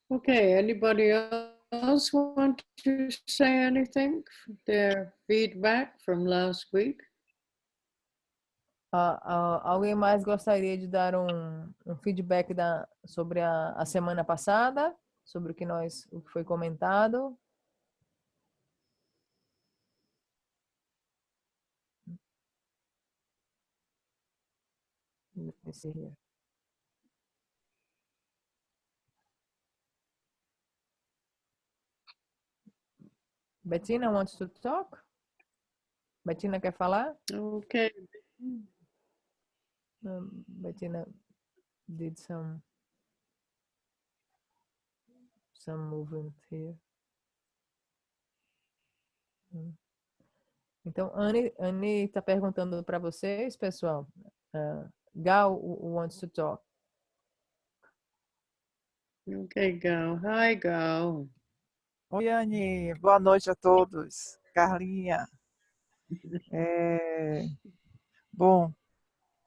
Okay, anybody else want to say anything? Their feedback from last week? Alguém mais gostaria de dar um feedback sobre a semana passada, sobre o que foi comentado? Let me see here. Bettina wants to talk? Bettina quer falar? Okay. Bettina did some movement here. Então, Anne está perguntando para vocês, pessoal. Gal wants to talk. Okay, Gal. Hi, Gal. Oi, Anne. Boa noite a todos. Carlinha. Bom,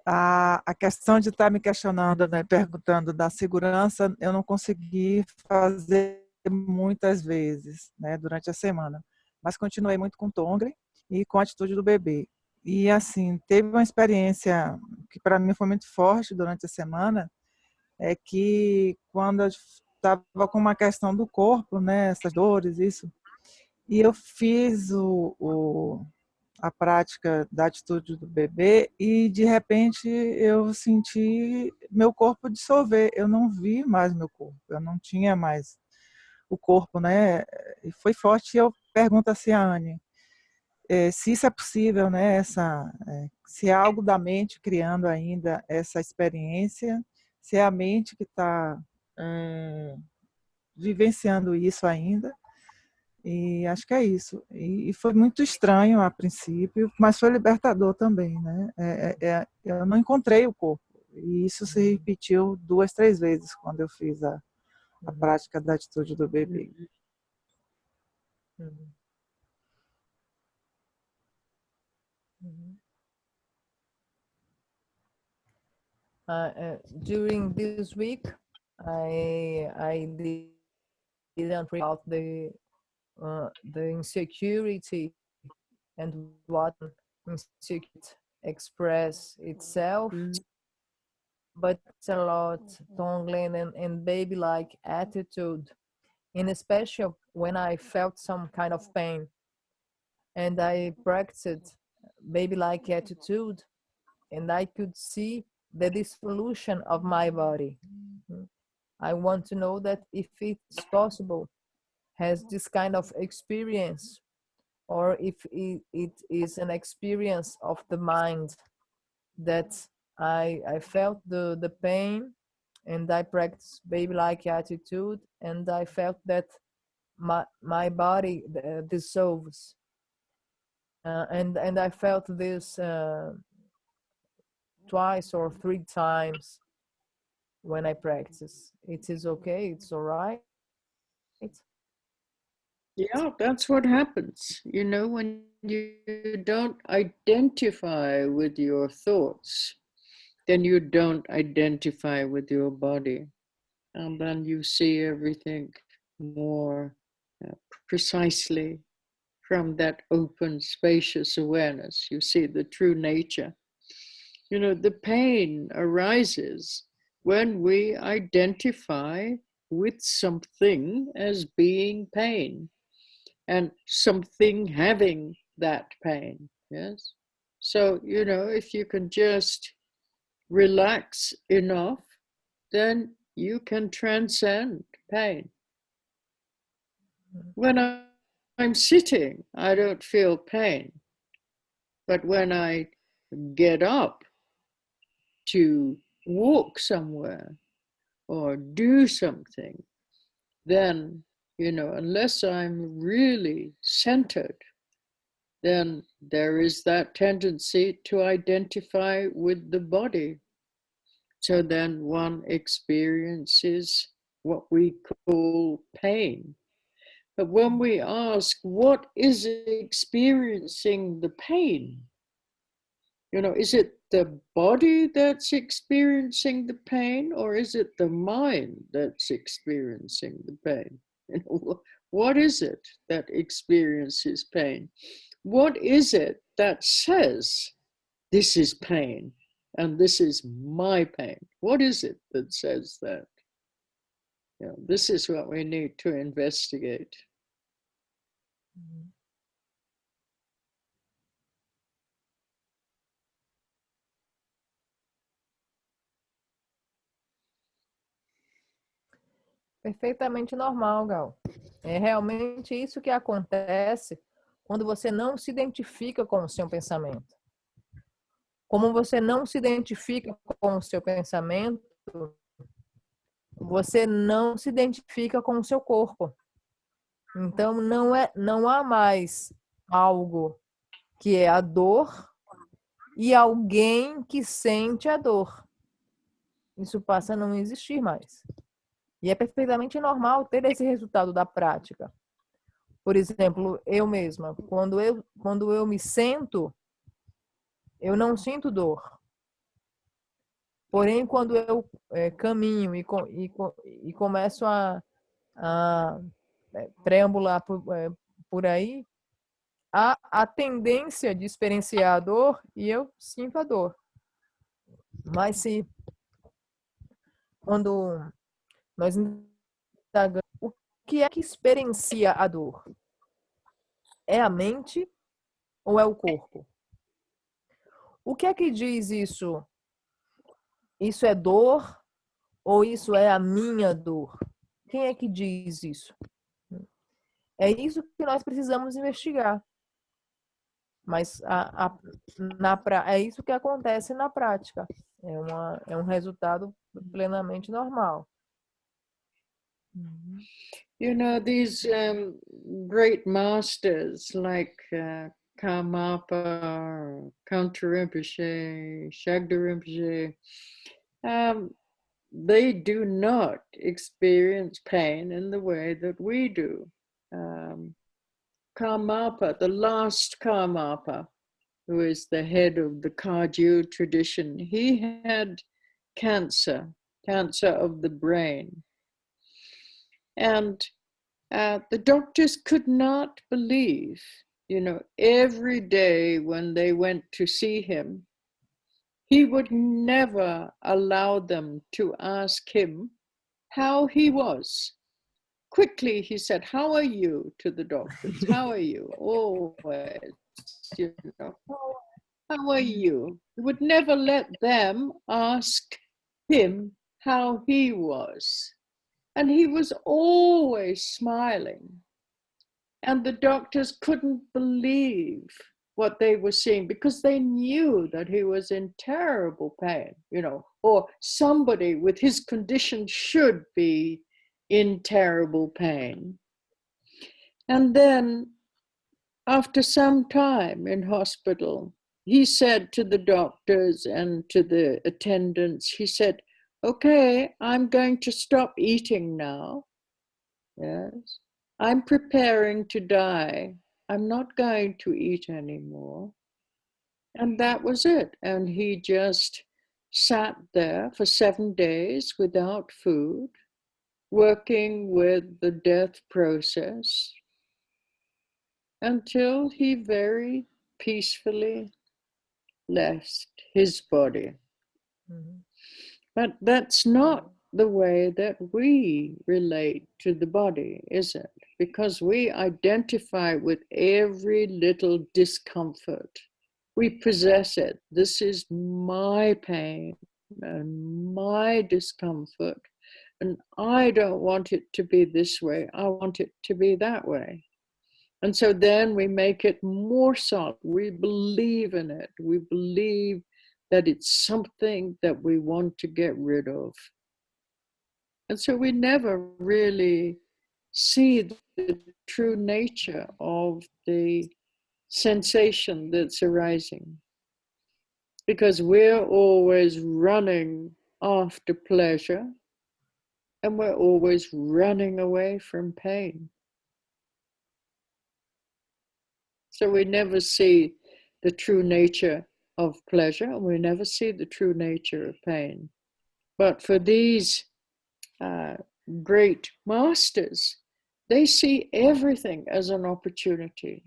a questão de estar me questionando, né, perguntando da segurança, eu não consegui fazer muitas vezes, né, durante a semana. Mas continuei muito com o Tonglen e com a atitude do bebê. E, assim, teve uma experiência que para mim foi muito forte durante a semana, é que quando eu estava com uma questão do corpo, né, essas dores, isso, e eu fiz a prática da atitude do bebê e, de repente, eu senti meu corpo dissolver. Eu não vi mais meu corpo, eu não tinha mais o corpo, né? E foi forte. E eu pergunto assim a Anne, se isso é possível, né? Se é algo da mente criando ainda essa experiência, se é a mente que está vivenciando isso ainda. E acho que é isso. E foi muito estranho a princípio, mas foi libertador também, né? Eu não encontrei o corpo. E isso se repetiu 2, 3 vezes quando eu fiz a prática da atitude do bebê. During this week, I didn't read about the insecurity and what insecurity express itself, but it's a lot Tonglen and baby-like attitude, and especially when I felt some kind of pain, and I practiced baby-like attitude, and I could see the dissolution of my body. I want to know that if it's possible, has this kind of experience, or if it is an experience of the mind that I felt the pain and I practiced baby-like attitude and I felt that my body dissolves. And I felt this twice or 3 times when I practice. It is okay, it's all right. Yeah, that's what happens. You know, when you don't identify with your thoughts, then you don't identify with your body. And then you see everything more precisely from that open, spacious awareness. You see the true nature. You know, the pain arises when we identify with something as being pain and something having that pain. Yes. So, you know, if you can just relax enough, then you can transcend pain. When I'm sitting, I don't feel pain. But when I get up to walk somewhere or do something, then, you know, unless I'm really centered, then there is that tendency to identify with the body. So then one experiences what we call pain. But when we ask, what is experiencing the pain? You know, is it the body that's experiencing the pain, or is it the mind that's experiencing the pain? You know, what is it that experiences pain? What is it that says, this is pain and this is my pain? What is it that says that? You know, this is what we need to investigate. Perfeitamente normal, Gal. É realmente isso que acontece quando você não se identifica com o seu pensamento. Como você não se identifica com o seu pensamento, você não se identifica com o seu corpo. Então não há mais algo que é a dor e alguém que sente a dor. Isso passa a não existir mais. E é perfeitamente normal ter esse resultado da prática. Por exemplo, eu mesma, quando eu me sento, eu não sinto dor. Porém, quando eu caminho e começo a preambular por aí, há a tendência de experienciar a dor e eu sinto a dor. Mas se quando nós indagamos o que é que experiencia a dor, é a mente ou é o corpo? O que é que diz isso? Isso é dor ou isso é a minha dor? Quem é que diz isso? É isso que nós precisamos investigar. Mas é isso que acontece na prática. É um resultado plenamente normal. You know, these great masters like Karmapa, Counter Rinpoche, Shagda Rinpoche, they do not experience pain in the way that we do. Karmapa, the last Karmapa, who is the head of the Kagyu tradition, he had cancer of the brain. And the doctors could not believe, you know, every day when they went to see him, he would never allow them to ask him how he was. Quickly, he said, "How are you?" to the doctors. "How are you?" Always, you know, "How are you?" He would never let them ask him how he was. And he was always smiling. And the doctors couldn't believe what they were seeing because they knew that he was in terrible pain, you know, or somebody with his condition should be in terrible pain. And then after some time in hospital, he said to the doctors and to the attendants, he said, "Okay, I'm going to stop eating now. Yes, I'm preparing to die. I'm not going to eat anymore." And that was it. And he just sat there for 7 days without food, working with the death process until he very peacefully left his body. Mm-hmm. But that's not the way that we relate to the body, is it? Because we identify with every little discomfort. We possess it. This is my pain and my discomfort. And I don't want it to be this way. I want it to be that way. And so then we make it more solid. We believe in it. We believe that it's something that we want to get rid of. And so we never really see the true nature of the sensation that's arising. Because we're always running after pleasure and we're always running away from pain. So we never see the true nature of pleasure, and we never see the true nature of pain. But for these great masters, they see everything as an opportunity.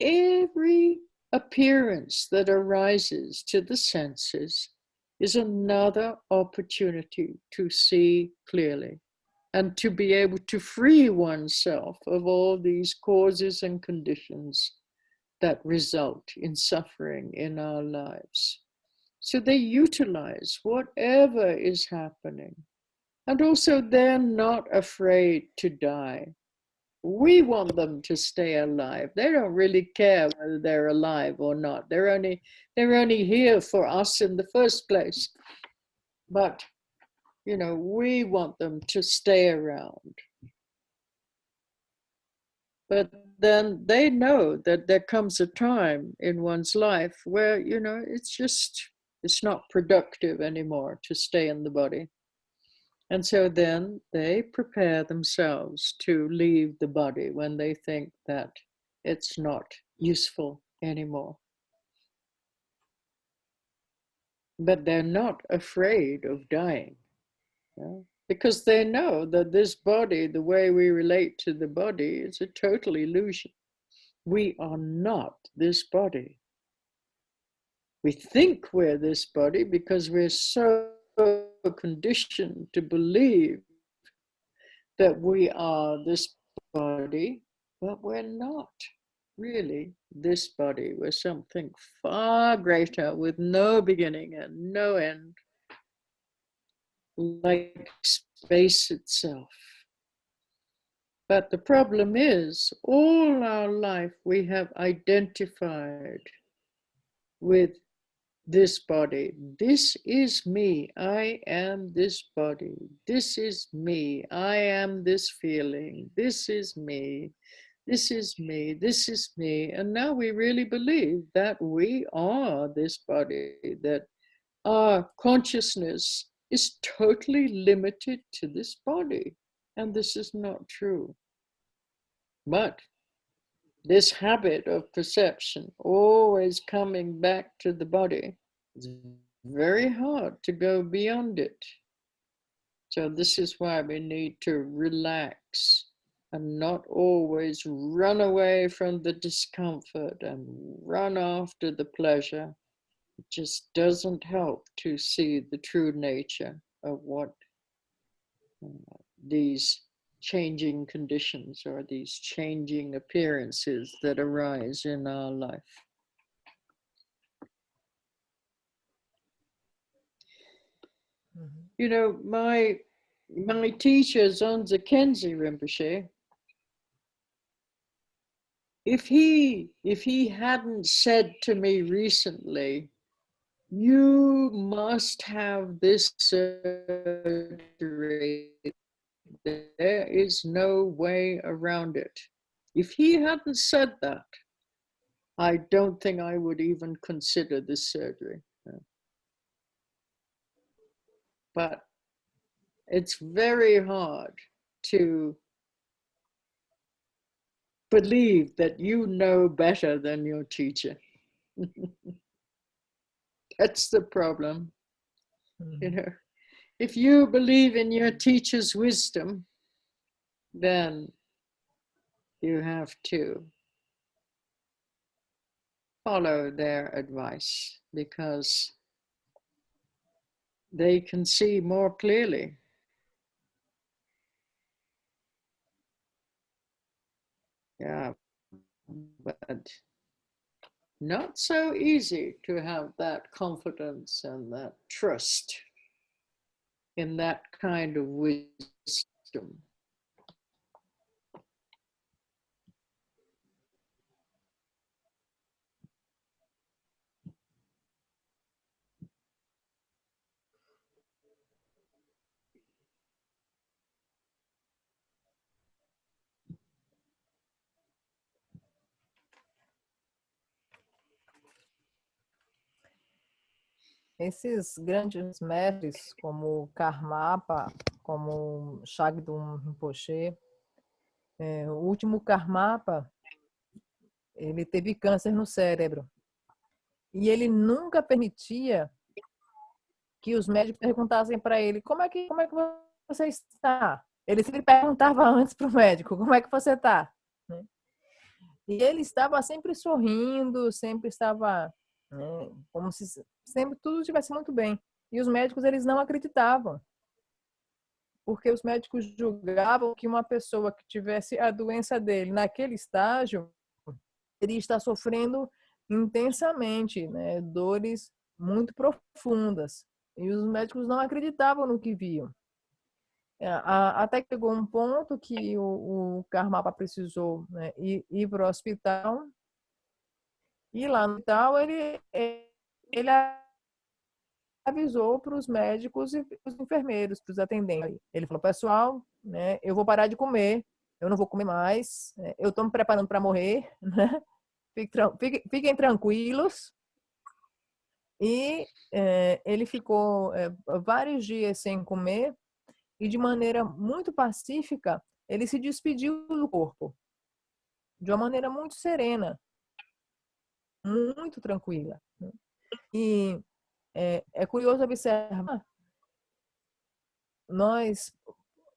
Every appearance that arises to the senses is another opportunity to see clearly and to be able to free oneself of all these causes and conditions that result in suffering in our lives. So they utilize whatever is happening. And also, they're not afraid to die. We want them to stay alive. They don't really care whether they're alive or not. They're only here for us in the first place. But, you know, we want them to stay around. But then they know that there comes a time in one's life where, you know, it's not productive anymore to stay in the body. And so then they prepare themselves to leave the body when they think that it's not useful anymore. But they're not afraid of dying, you know? Because they know that this body, the way we relate to the body, is a total illusion. We are not this body. We think we're this body because we're so conditioned to believe that we are this body, but we're not really this body. We're something far greater with no beginning and no end, like space itself. But the problem is, all our life we have identified with this body. This is me. I am this body. This is me. I am this feeling. This is me. This is me. This is me. And now we really believe that we are this body, that our consciousness is totally limited to this body. And this is not true. But this habit of perception, always coming back to the body, it's very hard to go beyond it. So this is why we need to relax and not always run away from the discomfort and run after the pleasure. It just doesn't help to see the true nature of what these changing conditions or these changing appearances that arise in our life. You know, my teacher, Zonza Kenzi Rinpoche, if he hadn't said to me recently, you must have this surgery, there is no way around it. If he hadn't said that, I don't think I would even consider this surgery. But it's very hard to believe that you know better than your teacher. That's the problem. You know, if you believe in your teacher's wisdom, then you have to follow their advice because they can see more clearly. Yeah, but not so easy to have that confidence and that trust in that kind of wisdom. Esses grandes mestres, como Karmapa, como Shagdum Rinpoche, o último Karmapa, ele teve câncer no cérebro. E ele nunca permitia que os médicos perguntassem para ele como é que você está. Ele sempre perguntava antes para o médico como é que você está. E ele estava sempre sorrindo, sempre estava, né, como se sempre tudo estivesse muito bem. E os médicos, eles não acreditavam, porque os médicos julgavam que uma pessoa que tivesse a doença dele naquele estágio, ele está sofrendo intensamente, né, dores muito profundas. E os médicos não acreditavam no que viam. Até que chegou um ponto que o Karmapa precisou, né, ir para o hospital. E lá no hospital ele avisou para os médicos e os enfermeiros, para os atendentes. Ele falou: pessoal, né, eu vou parar de comer, eu não vou comer mais, né, eu estou me preparando para morrer, né? Fiquem tranquilos. E ele ficou vários dias sem comer e, de maneira muito pacífica, ele se despediu do corpo, de uma maneira muito serena, muito tranquila. E é curioso observar nós,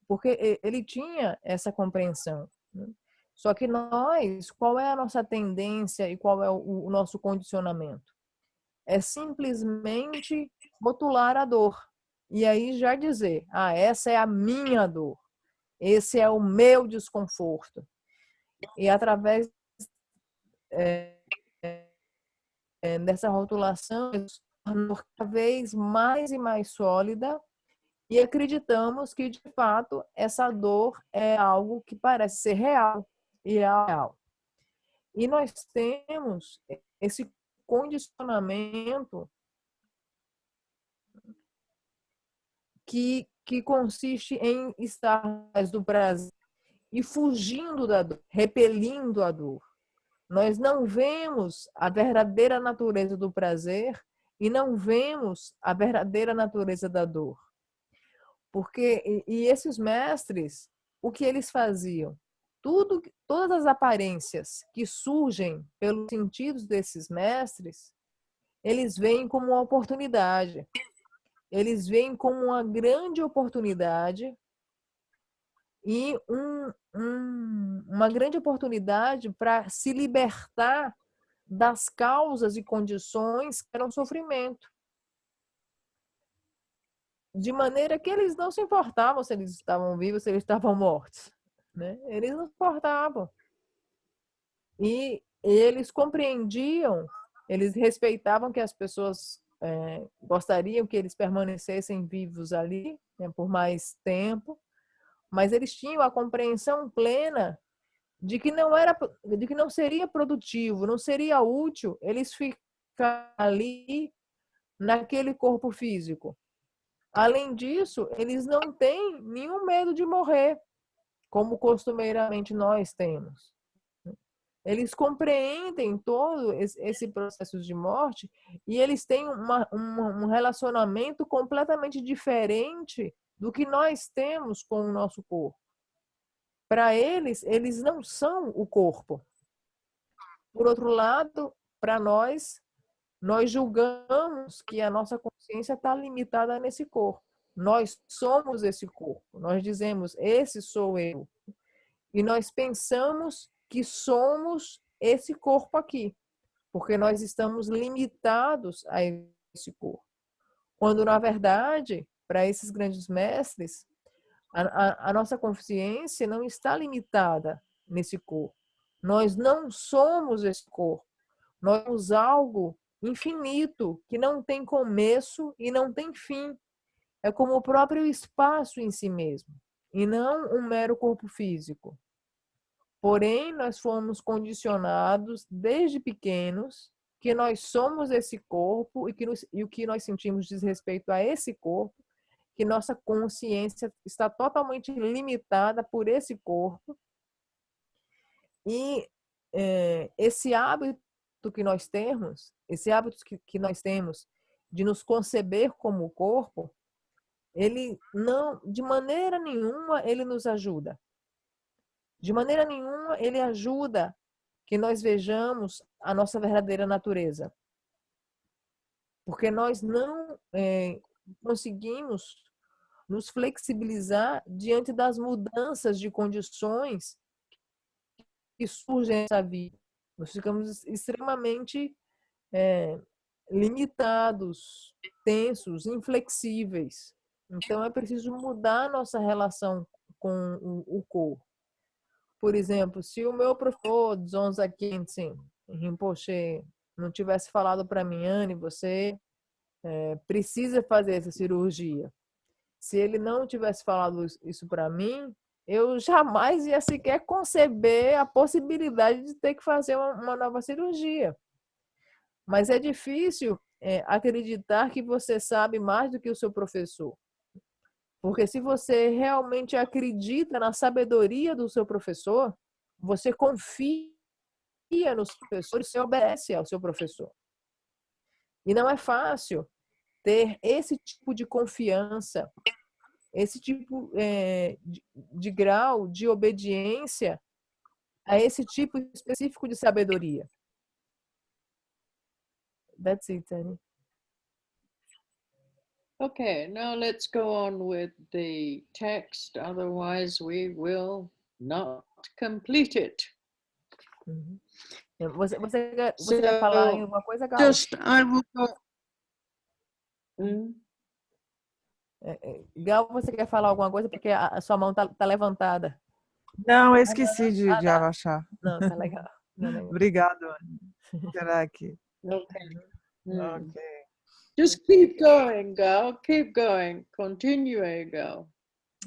porque ele tinha essa compreensão, né? Só que nós, qual é a nossa tendência e qual é o nosso condicionamento? É simplesmente rotular a dor. E aí já dizer, essa é a minha dor. Esse é o meu desconforto. E através dessa rotulação, cada vez mais e mais sólida, e acreditamos que, de fato, essa dor é algo que parece ser real e é real. E nós temos esse condicionamento que consiste em estar mais do prazer e fugindo da dor, repelindo a dor. Nós não vemos a verdadeira natureza do prazer e não vemos a verdadeira natureza da dor. Porque e esses mestres, o que eles faziam? Todas as aparências que surgem pelos sentidos desses mestres, eles veem como uma oportunidade. Eles veem como uma grande oportunidade e uma grande oportunidade para se libertar das causas e condições que eram sofrimento. De maneira que eles não se importavam se eles estavam vivos, se eles estavam mortos, né? Eles não se importavam. E eles compreendiam, eles respeitavam que as pessoas gostariam que eles permanecessem vivos ali, né, por mais tempo, mas eles tinham a compreensão plena de que não seria produtivo, não seria útil eles ficarem ali naquele corpo físico. Além disso, eles não têm nenhum medo de morrer, como costumeiramente nós temos. Eles compreendem todo esse processo de morte e eles têm um relacionamento completamente diferente do que nós temos com o nosso corpo. Para eles, eles não são o corpo. Por outro lado, para nós julgamos que a nossa consciência está limitada nesse corpo. Nós somos esse corpo. Nós dizemos, esse sou eu. E nós pensamos que somos esse corpo aqui, porque nós estamos limitados a esse corpo. Quando, na verdade, para esses grandes mestres, a nossa consciência não está limitada nesse corpo. Nós não somos esse corpo. Nós somos algo infinito, que não tem começo e não tem fim. É como o próprio espaço em si mesmo, e não um mero corpo físico. Porém, nós fomos condicionados desde pequenos que nós somos esse corpo e o que nós sentimos diz respeito a esse corpo, que nossa consciência está totalmente limitada por esse corpo. E esse hábito que nós temos, de nos conceber como corpo, ele não, de maneira nenhuma, ele nos ajuda. De maneira nenhuma, ele ajuda que nós vejamos a nossa verdadeira natureza. porque nós não conseguimos nos flexibilizar diante das mudanças de condições que surgem nessa vida. Nós ficamos extremamente limitados, tensos, inflexíveis. Então, é preciso mudar a nossa relação com o corpo. Por exemplo, se o meu professor Zonza Khyentse Rinpoche não tivesse falado para mim, Anne, você precisa fazer essa cirurgia. Se ele não tivesse falado isso para mim, eu jamais ia sequer conceber a possibilidade de ter que fazer uma nova cirurgia. Mas é difícil acreditar que você sabe mais do que o seu professor. Porque se você realmente acredita na sabedoria do seu professor, você confia no seu professor e você obedece ao seu professor. E não é fácil ter esse tipo de confiança, esse tipo de grau de obediência a esse tipo específico de sabedoria. That's it, Annie. Okay, now let's go on with the text, otherwise we will not complete it. Uhum. Você quer falar em alguma coisa, Gal? Just, I will go. Gal, você quer falar alguma coisa? Porque a sua mão tá levantada. Não, eu esqueci de abaixar. Não, tá legal. Não, legal. Obrigado, Anne. Será que... Okay. Ok. Just keep going, Gal. Keep going. Continue, Gal.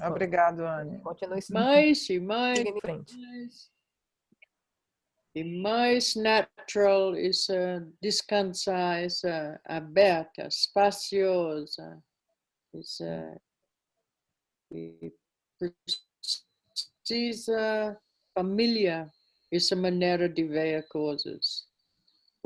Obrigado, Anne. Continue Mais seguindo em frente. E mais natural, isso descansar, isso aberta, espaciosa, isso precisa família, essa maneira de ver as coisas.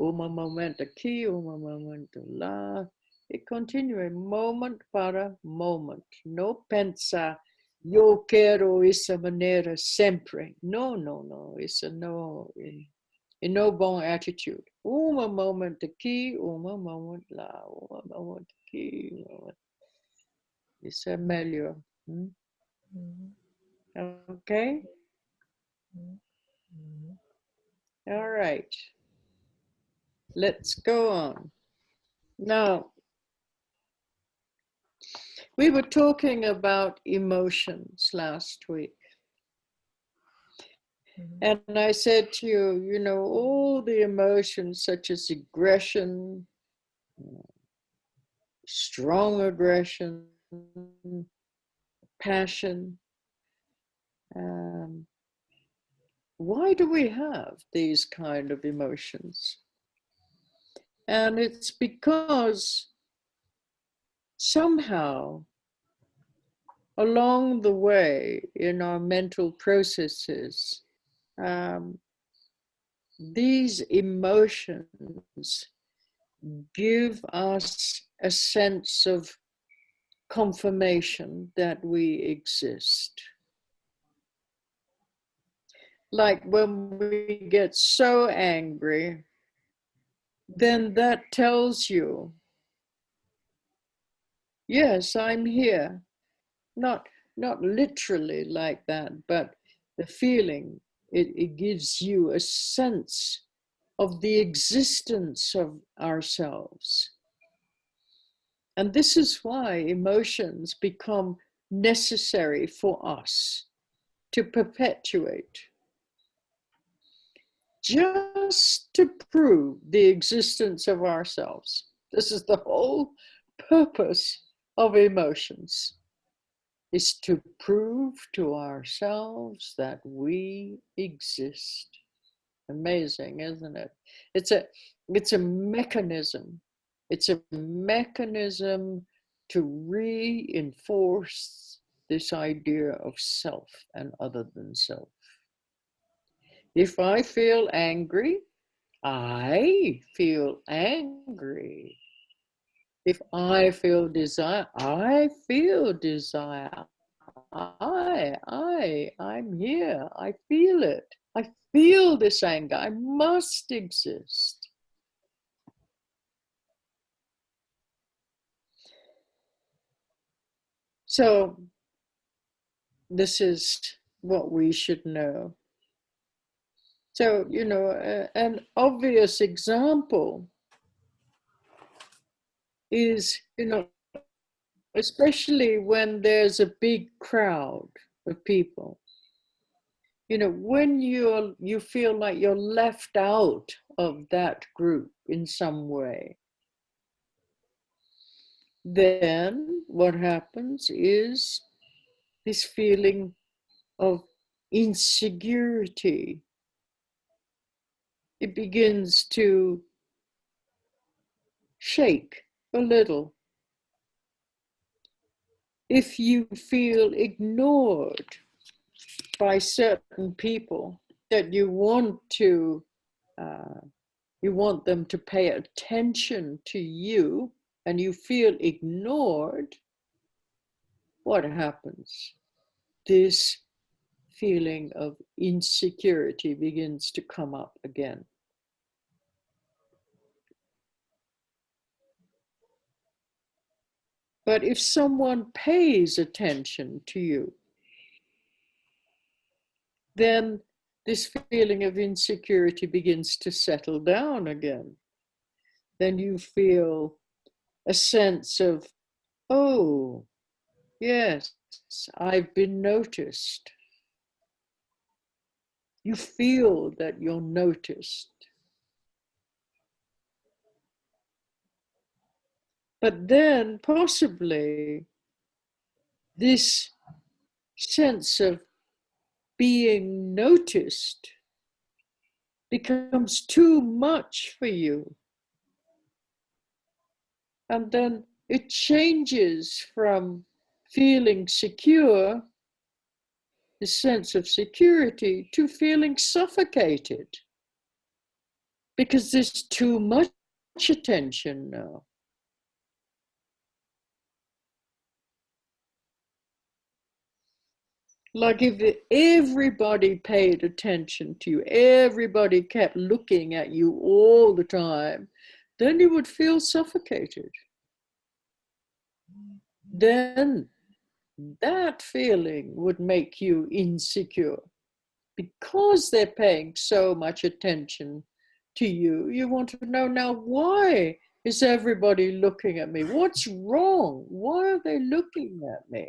Um momento aqui, um momento lá, e continue, momento para momento. Não pensar, eu quero essa maneira sempre. Não, não, não, isso não é não bom atitude. Um momento aqui, um momento lá, um momento aqui. Isso é melhor. Okay? All right. Let's go on. Now, we were talking about emotions last week. And I said to you, you know, all the emotions such as aggression, strong aggression, passion. Why do we have these kind of emotions? And it's because somehow along the way in our mental processes, these emotions give us a sense of confirmation that we exist. Like when we get so angry, then that tells you, yes, I'm here. Not literally like that, but the feeling, it gives you a sense of the existence of ourselves. And this is why emotions become necessary for us to perpetuate, just to prove the existence of ourselves. This is the whole purpose of emotions, is to prove to ourselves that we exist. Amazing, isn't it? It's a mechanism. It's a mechanism to reinforce this idea of self and other than self. If I feel angry, I feel angry. If I feel desire, I feel desire. I'm here. I feel it. I feel this anger. I must exist. So this is what we should know. So, you know, an obvious example is, you know, especially when there's a big crowd of people, you know, when you feel like you're left out of that group in some way, then what happens is this feeling of insecurity. It begins to shake a little. If you feel ignored by certain people that you want them to pay attention to you, and you feel ignored, what happens? This feeling of insecurity begins to come up again. But if someone pays attention to you, then this feeling of insecurity begins to settle down again. Then you feel a sense of, oh, yes, I've been noticed. You feel that you're noticed. But then possibly this sense of being noticed becomes too much for you. And then it changes from feeling secure, the sense of security, to feeling suffocated, because there's too much attention now. Like if everybody paid attention to you, everybody kept looking at you all the time, then you would feel suffocated. Then that feeling would make you insecure. Because they're paying so much attention to you, you want to know, now, why is everybody looking at me? What's wrong? Why are they looking at me?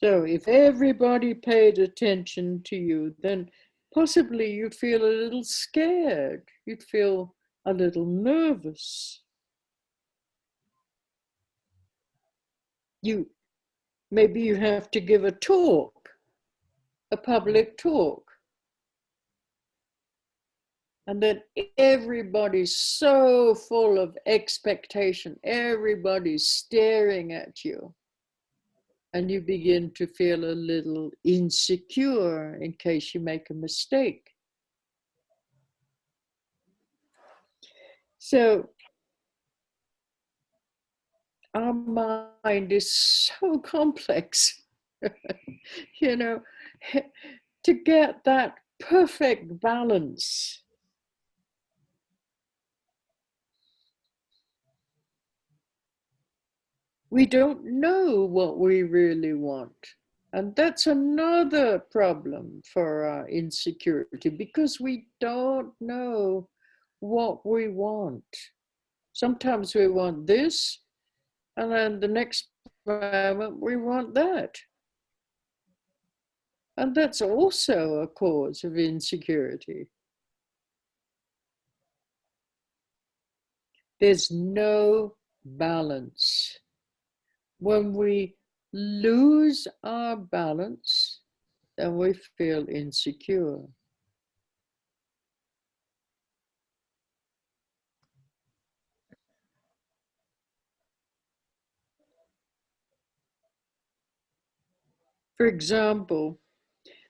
So if everybody paid attention to you, then possibly you'd feel a little scared. You'd feel a little nervous. Maybe you have to give a talk, a public talk. And then everybody's so full of expectation. Everybody's staring at you. And you begin to feel a little insecure in case you make a mistake. So our mind is so complex, you know, to get that perfect balance. We don't know what we really want. And that's another problem for our insecurity, because we don't know what we want. Sometimes we want this, and then the next moment we want that. And that's also a cause of insecurity. There's no balance. When we lose our balance, then we feel insecure. For example,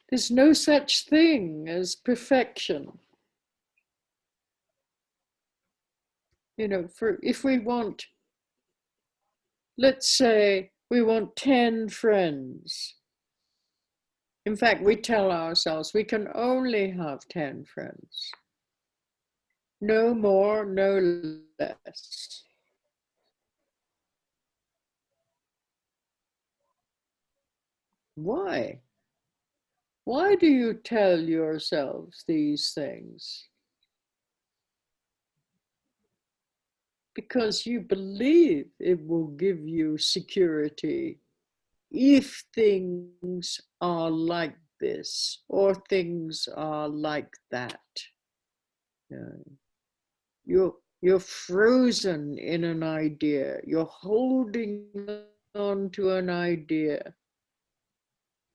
there's no such thing as perfection. You know, if we want, let's say we want 10 friends. In fact, we tell ourselves we can only have 10 friends. No more, no less. Why? Why do you tell yourselves these things? Because you believe it will give you security if things are like this or things are like that. You're frozen in an idea. You're holding on to an idea,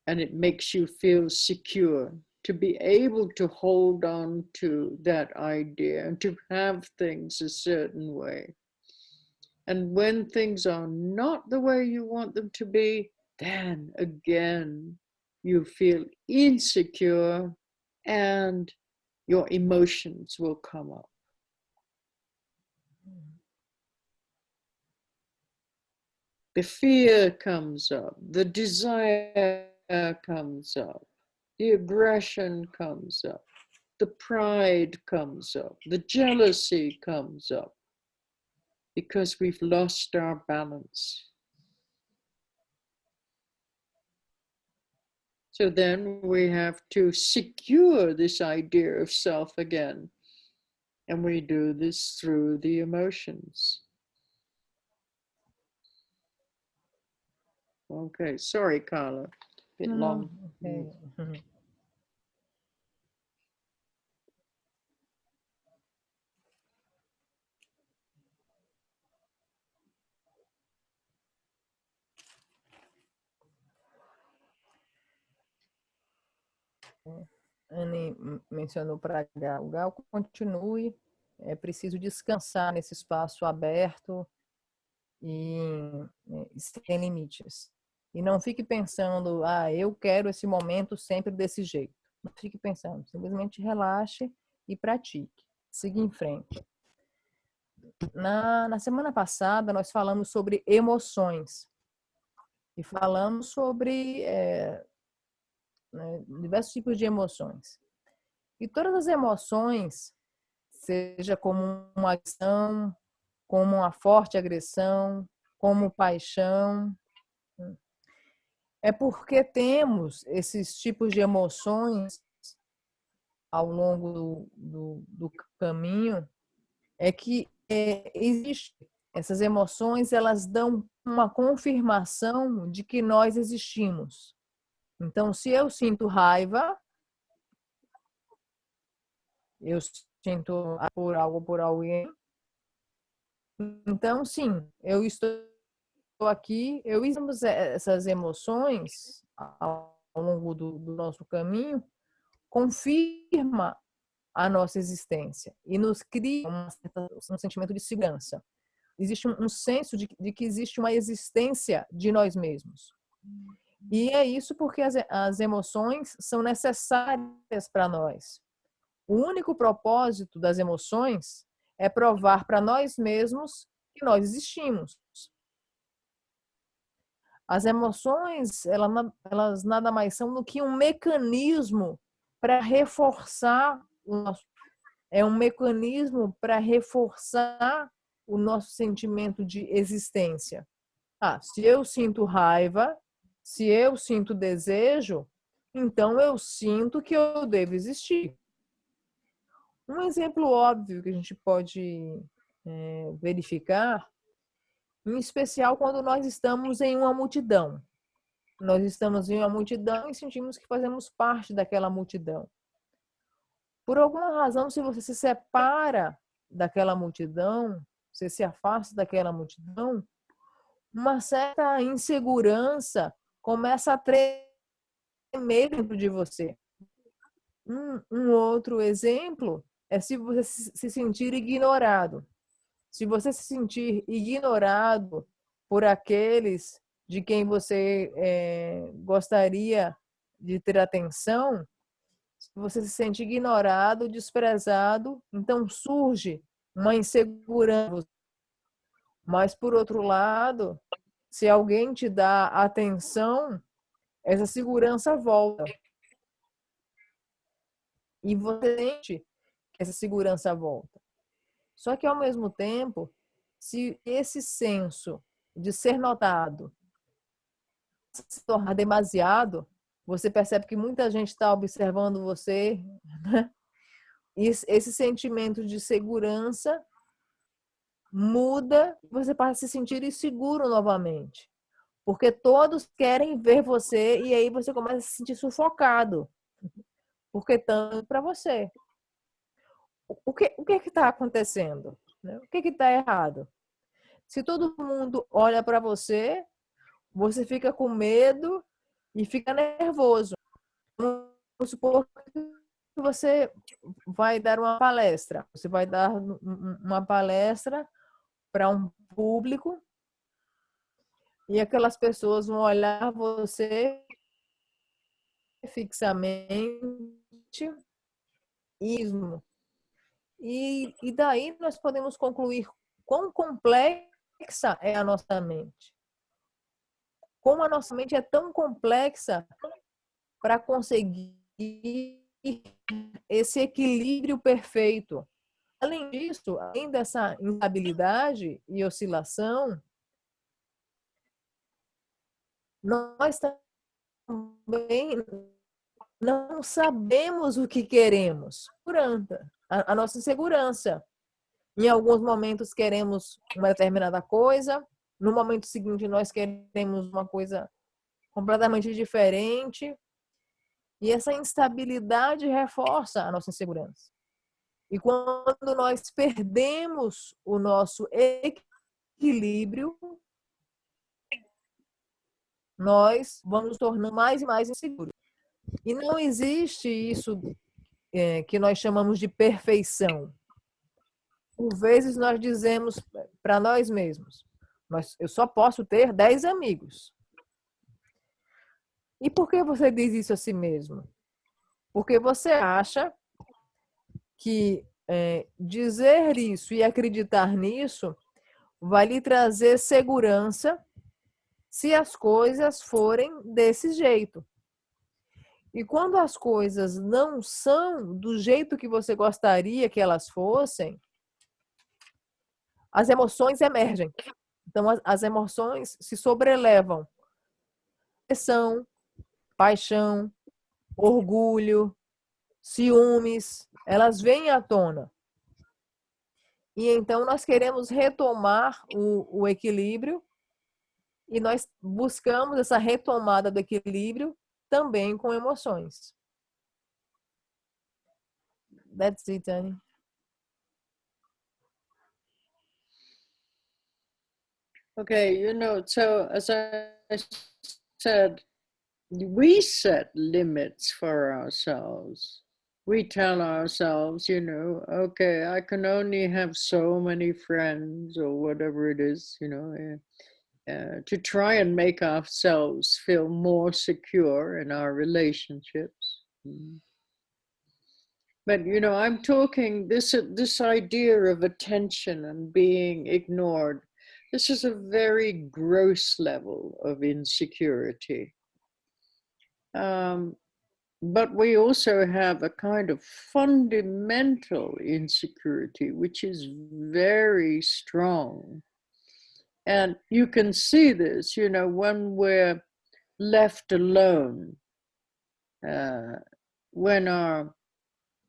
and it makes you feel secure to be able to hold on to that idea and to have things a certain way. And when things are not the way you want them to be, then again, you feel insecure and your emotions will come up. The fear comes up, the desire comes up, the aggression comes up, the pride comes up, the jealousy comes up, because we've lost our balance. So then we have to secure this idea of self again. And we do this through the emotions. Okay, sorry, Carla. Bit long. Okay. Anne mencionou para Gal. Gal, continue. É preciso descansar nesse espaço aberto e sem limites. E não fique pensando, eu quero esse momento sempre desse jeito. Não fique pensando, simplesmente relaxe e pratique. Siga em frente. Na semana passada, nós falamos sobre emoções. E falamos sobre diversos tipos de emoções. E todas as emoções, seja como uma agressão, como uma forte agressão, como paixão, é porque temos esses tipos de emoções ao longo do caminho, é que existe. Essas emoções, elas dão uma confirmação de que nós existimos. Então, se eu sinto raiva, eu sinto por algo, por alguém, então, sim, eu estou aqui, usamos essas emoções ao longo do nosso caminho, confirma a nossa existência e nos cria um sentimento de segurança. Existe um senso de que existe uma existência de nós mesmos. E é isso porque as emoções são necessárias para nós. O único propósito das emoções é provar para nós mesmos que nós existimos. As emoções, elas nada mais são do que um mecanismo para reforçar um mecanismo para reforçar o nosso sentimento de existência. Se eu sinto raiva, se eu sinto desejo, então eu sinto que eu devo existir. Um exemplo óbvio que a gente pode verificar, em especial quando nós estamos em uma multidão. Nós estamos em uma multidão e sentimos que fazemos parte daquela multidão. Por alguma razão, se você se separa daquela multidão, você se afasta daquela multidão, uma certa insegurança começa a tremer dentro de você. Um outro exemplo é se você se sentir ignorado. Se você se sentir ignorado por aqueles de quem você gostaria de ter atenção, se você se sente ignorado, desprezado, então surge uma insegurança. Mas, por outro lado, se alguém te dá atenção, essa segurança volta. E você sente que essa segurança volta. Só que, ao mesmo tempo, se esse senso de ser notado se tornar demasiado, você percebe que muita gente está observando você, né? E esse sentimento de segurança muda, você passa a se sentir inseguro novamente. Porque todos querem ver você e aí você começa a se sentir sufocado. Porque estão para você. O que está acontecendo? Né? O que está errado? Se todo mundo olha para você, você fica com medo e fica nervoso. Vamos supor que você vai dar uma palestra. Você vai dar uma palestra para um público e aquelas pessoas vão olhar você fixamente e daí nós podemos concluir quão complexa é a nossa mente. Como a nossa mente é tão complexa para conseguir esse equilíbrio perfeito. Além disso, além dessa instabilidade e oscilação, nós também não sabemos o que queremos. A nossa insegurança. Em alguns momentos queremos uma determinada coisa, no momento seguinte nós queremos uma coisa completamente diferente. E essa instabilidade reforça a nossa insegurança. E quando nós perdemos o nosso equilíbrio, nós vamos nos tornando mais e mais inseguros. E não existe isso que nós chamamos de perfeição. Por vezes nós dizemos para nós mesmos, eu só posso ter 10 amigos. E por que você diz isso a si mesmo? Porque você acha que dizer isso e acreditar nisso vai lhe trazer segurança se as coisas forem desse jeito. E quando as coisas não são do jeito que você gostaria que elas fossem, as emoções emergem. Então, as emoções se sobrelevam. Depressão, paixão, orgulho, ciúmes, elas vêm à tona. E então nós queremos retomar o equilíbrio e nós buscamos essa retomada do equilíbrio também com emoções. That's it, Annie. Okay, so as I said, we set limits for ourselves. We tell ourselves, okay, I can only have so many friends or whatever it is, to try and make ourselves feel more secure in our relationships. But, I'm talking this idea of attention and being ignored. This is a very gross level of insecurity. But we also have a kind of fundamental insecurity, which is very strong. And you can see this, when we're left alone, when our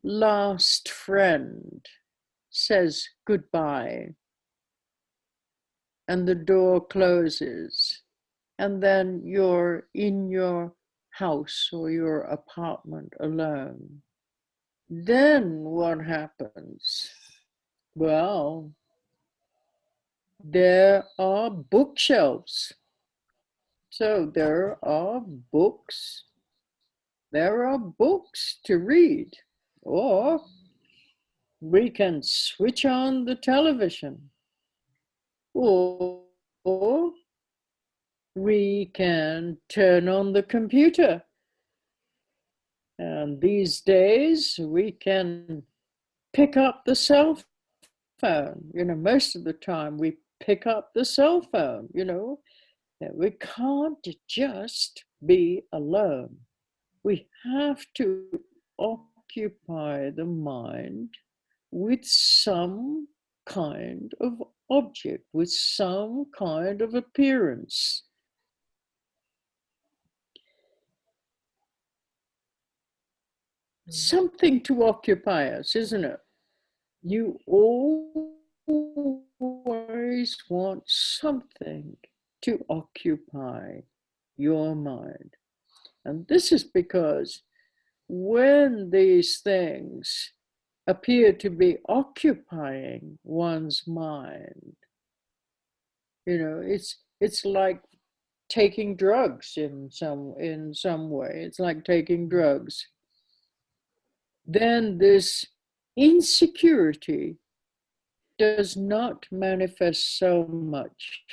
last friend says goodbye and the door closes, and then you're in your house or your apartment alone. Then what happens? Well, there are bookshelves. So there are books. There are books to read. Or we can switch on the television. Or we can turn on the computer. And these days we can pick up the cell phone. Most of the time we pick up the cell phone, We can't just be alone. We have to occupy the mind with some kind of object with some kind of appearance. Something to occupy us, isn't it? You always want something to occupy your mind. And this is because when these things appear to be occupying one's mind, you know, it's like taking drugs in some way. It's like taking drugs. Then this insecurity does not manifest so much.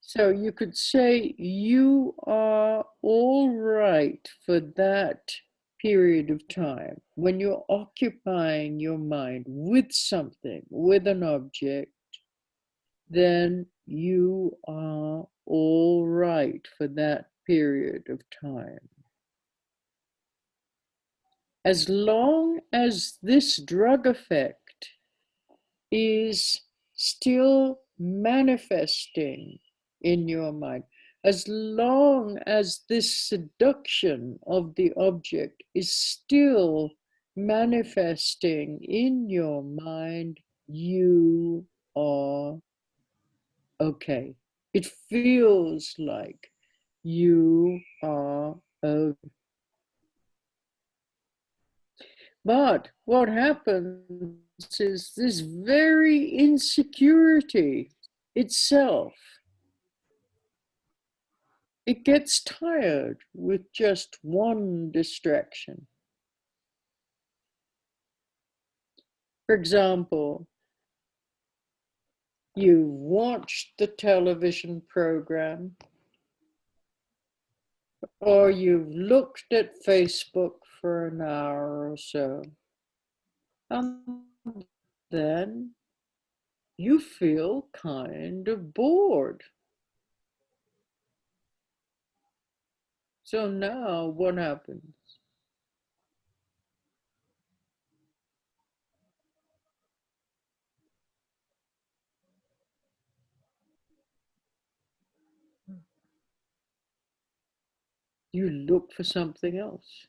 So you could say you are all right for that period of time when you're occupying your mind with something, with an object, then you are all right for that period of time. As long as this drug effect is still manifesting in your mind, as long as this seduction of the object is still manifesting in your mind, you are okay. It feels like you are okay. But what happens is this very insecurity itself, it gets tired with just one distraction. For example, you've watched the television program, or you've looked at Facebook for an hour or so, and then you feel kind of bored. So now what happens? You look for something else.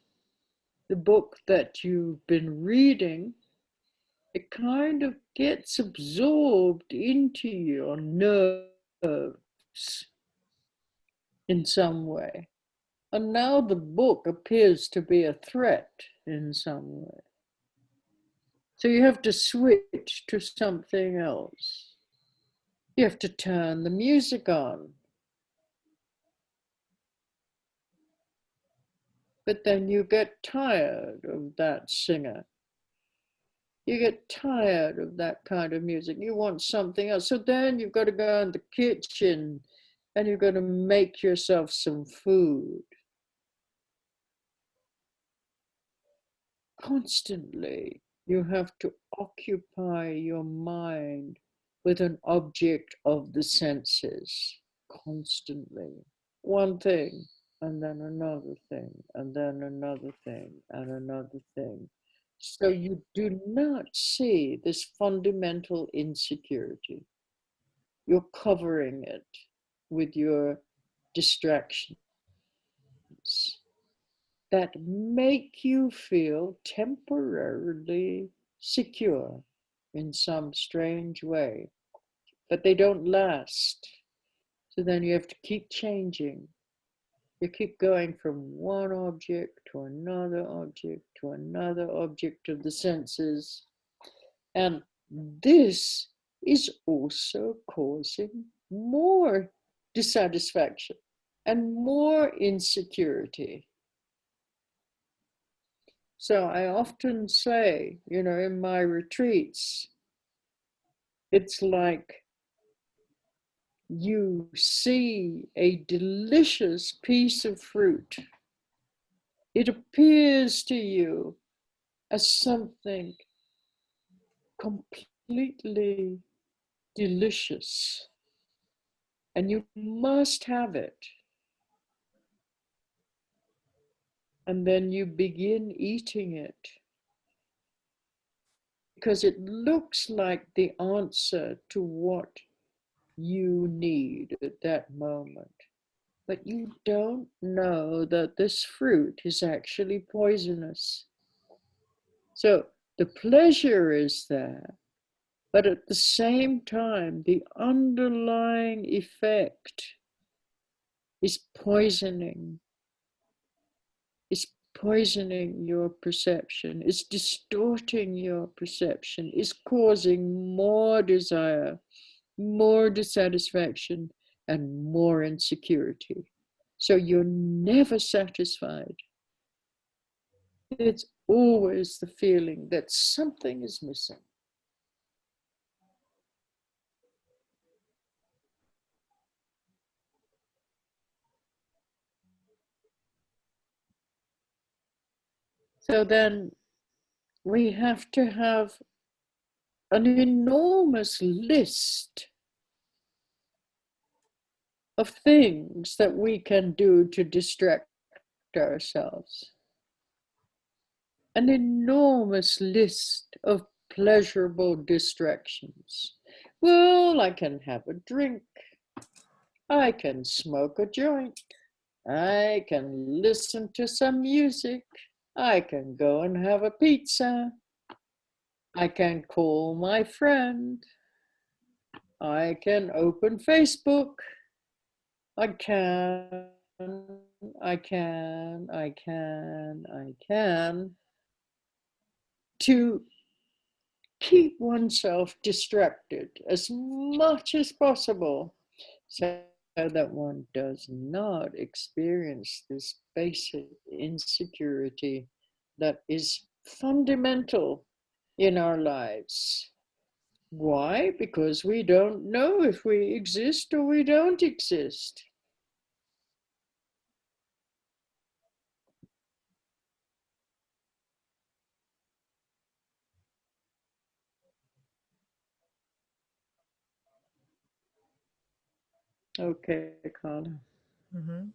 The book that you've been reading, it kind of gets absorbed into your nerves in some way. And now the book appears to be a threat in some way. So you have to switch to something else. You have to turn the music on. But then you get tired of that singer. You get tired of that kind of music. You want something else. So then you've got to go in the kitchen and you've got to make yourself some food. Constantly, you have to occupy your mind with an object of the senses. Constantly. One thing, and then another thing, and then another thing, and another thing. So you do not see this fundamental insecurity. You're covering it with your distractions that make you feel temporarily secure in some strange way, but they don't last. So then you have to keep changing. You keep going from one object to another object to another object of the senses. And this is also causing more dissatisfaction and more insecurity. So I often say, you know, in my retreats, it's like you see a delicious piece of fruit. It appears to you as something completely delicious, and you must have it. And then you begin eating it because it looks like the answer to what you need at that moment. But you don't know that this fruit is actually poisonous. So the pleasure is there, but at the same time, the underlying effect is poisoning your perception, is distorting your perception, is causing more desire, more dissatisfaction, and more insecurity. So you're never satisfied. It's always the feeling that something is missing. So then we have to have an enormous list of things that we can do to distract ourselves. An enormous list of pleasurable distractions. Well, I can have a drink. I can smoke a joint. I can listen to some music. I can go and have a pizza. I can call my friend. I can open Facebook. I can. To keep oneself distracted as much as possible so that one does not experience this basic insecurity that is fundamental in our lives. Why? Because we don't know if we exist or we don't exist. Okay, Carla. Uhum.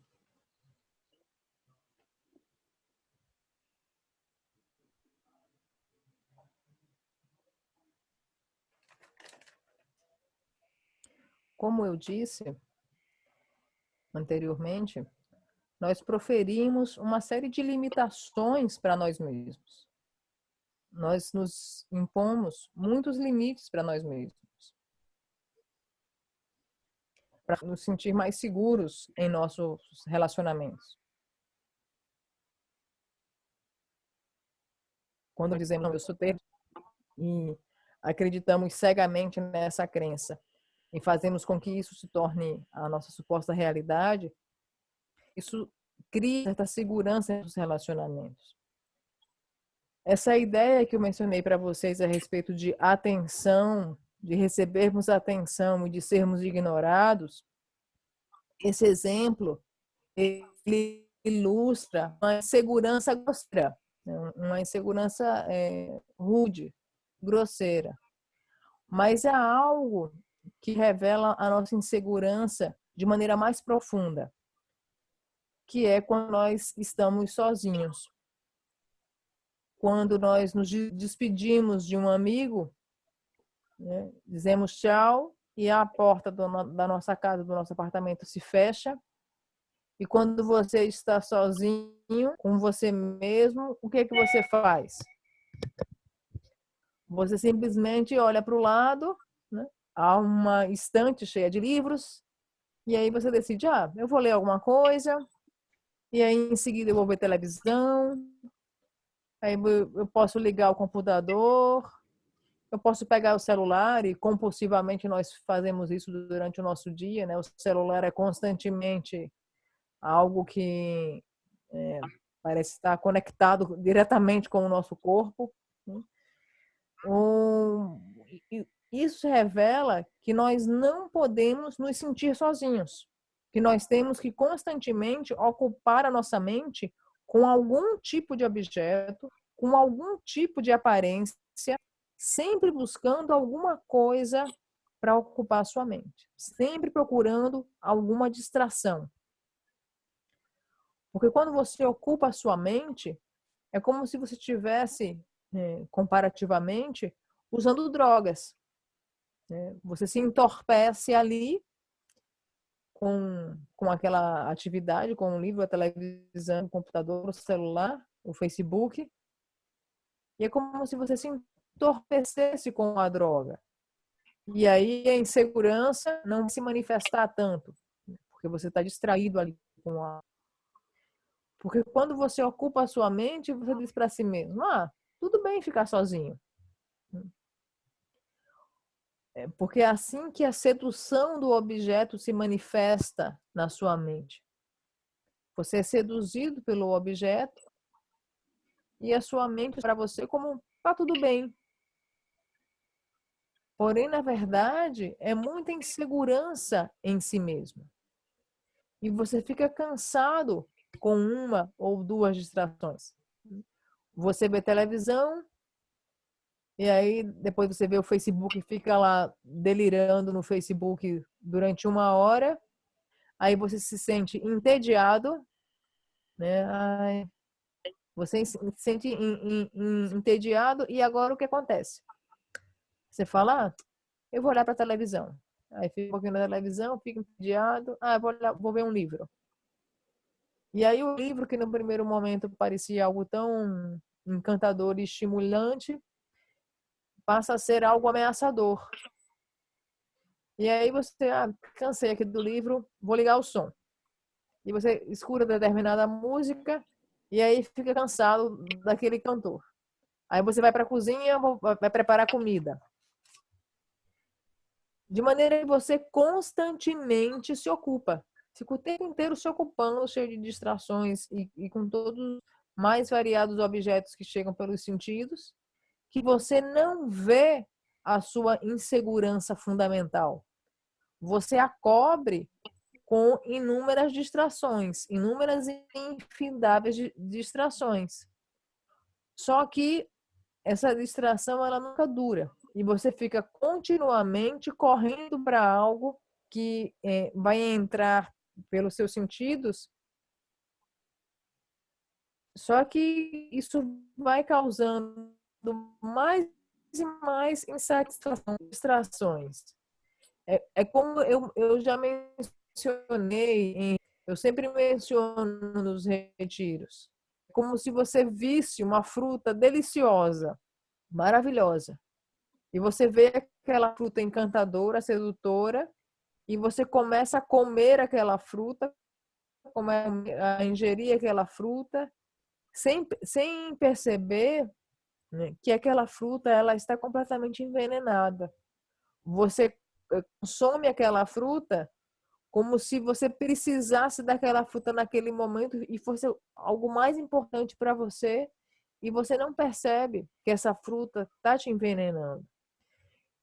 Como eu disse anteriormente, nós proferimos uma série de limitações para nós mesmos. Nós nos impomos muitos limites para nós mesmos, para nos sentir mais seguros em nossos relacionamentos. Quando dizemos, não, eu sou terrível, e acreditamos cegamente nessa crença e fazemos com que isso se torne a nossa suposta realidade, isso cria certa segurança nos relacionamentos. Essa ideia que eu mencionei para vocês a respeito de atenção, de recebermos atenção e de sermos ignorados, esse exemplo ele ilustra uma insegurança grosseira, uma insegurança rude, grosseira. Mas é algo que revela a nossa insegurança de maneira mais profunda, que é quando nós estamos sozinhos. Quando nós nos despedimos de um amigo, né, dizemos tchau e a porta da nossa casa, do nosso apartamento se fecha. E quando você está sozinho com você mesmo, o que é que você faz? Você simplesmente olha para o lado, né? Há uma estante cheia de livros, e aí você decide, eu vou ler alguma coisa, e aí em seguida eu vou ver televisão, aí eu posso ligar o computador, eu posso pegar o celular, e compulsivamente nós fazemos isso durante o nosso dia, né? O celular é constantemente algo que parece estar conectado diretamente com o nosso corpo. Isso revela que nós não podemos nos sentir sozinhos, que nós temos que constantemente ocupar a nossa mente com algum tipo de objeto, com algum tipo de aparência, sempre buscando alguma coisa para ocupar a sua mente, sempre procurando alguma distração. Porque quando você ocupa a sua mente, é como se você tivesse, comparativamente, usando drogas. Você se entorpece ali com aquela atividade, com o livro, a televisão, o computador, o celular, o Facebook. E é como se você se entorpecesse com a droga. E aí a insegurança não se manifestar tanto, porque você está distraído ali com a... Porque quando você ocupa a sua mente, você diz para si mesmo, tudo bem ficar sozinho. Porque é assim que a sedução do objeto se manifesta na sua mente. Você é seduzido pelo objeto e a sua mente para você como tá tudo bem. Porém, na verdade, é muita insegurança em si mesmo. E você fica cansado com uma ou duas distrações. Você vê televisão e aí depois você vê o Facebook e fica lá delirando no Facebook durante 1 hora. Aí você se sente entediado, né? Você se sente entediado e agora o que acontece? Você fala, eu vou olhar para a televisão. Aí fica um pouquinho na televisão, fica entediado. Vou ver um livro. E aí o livro, que no primeiro momento parecia algo tão encantador e estimulante, passa a ser algo ameaçador. E aí você, cansei aqui do livro, vou ligar o som. E você escuta determinada música e aí fica cansado daquele cantor. Aí você vai para a cozinha, vai preparar comida. De maneira que você constantemente se ocupa. Fica o tempo inteiro se ocupando, cheio de distrações e com todos os mais variados objetos que chegam pelos sentidos, que você não vê a sua insegurança fundamental. Você a cobre com inúmeras distrações, inúmeras e infindáveis distrações. Só que essa distração ela nunca dura e você fica continuamente correndo para algo que vai entrar pelos seus sentidos, só que isso vai causando mais e mais insatisfação, distrações. É como eu já mencionei, eu sempre menciono nos retiros, é como se você visse uma fruta deliciosa, maravilhosa, e você vê aquela fruta encantadora, sedutora, e você começa a comer aquela fruta, começa a ingerir aquela fruta, sem perceber, né, que aquela fruta ela está completamente envenenada. Você consome aquela fruta como se você precisasse daquela fruta naquele momento e fosse algo mais importante para você, e você não percebe que essa fruta está te envenenando.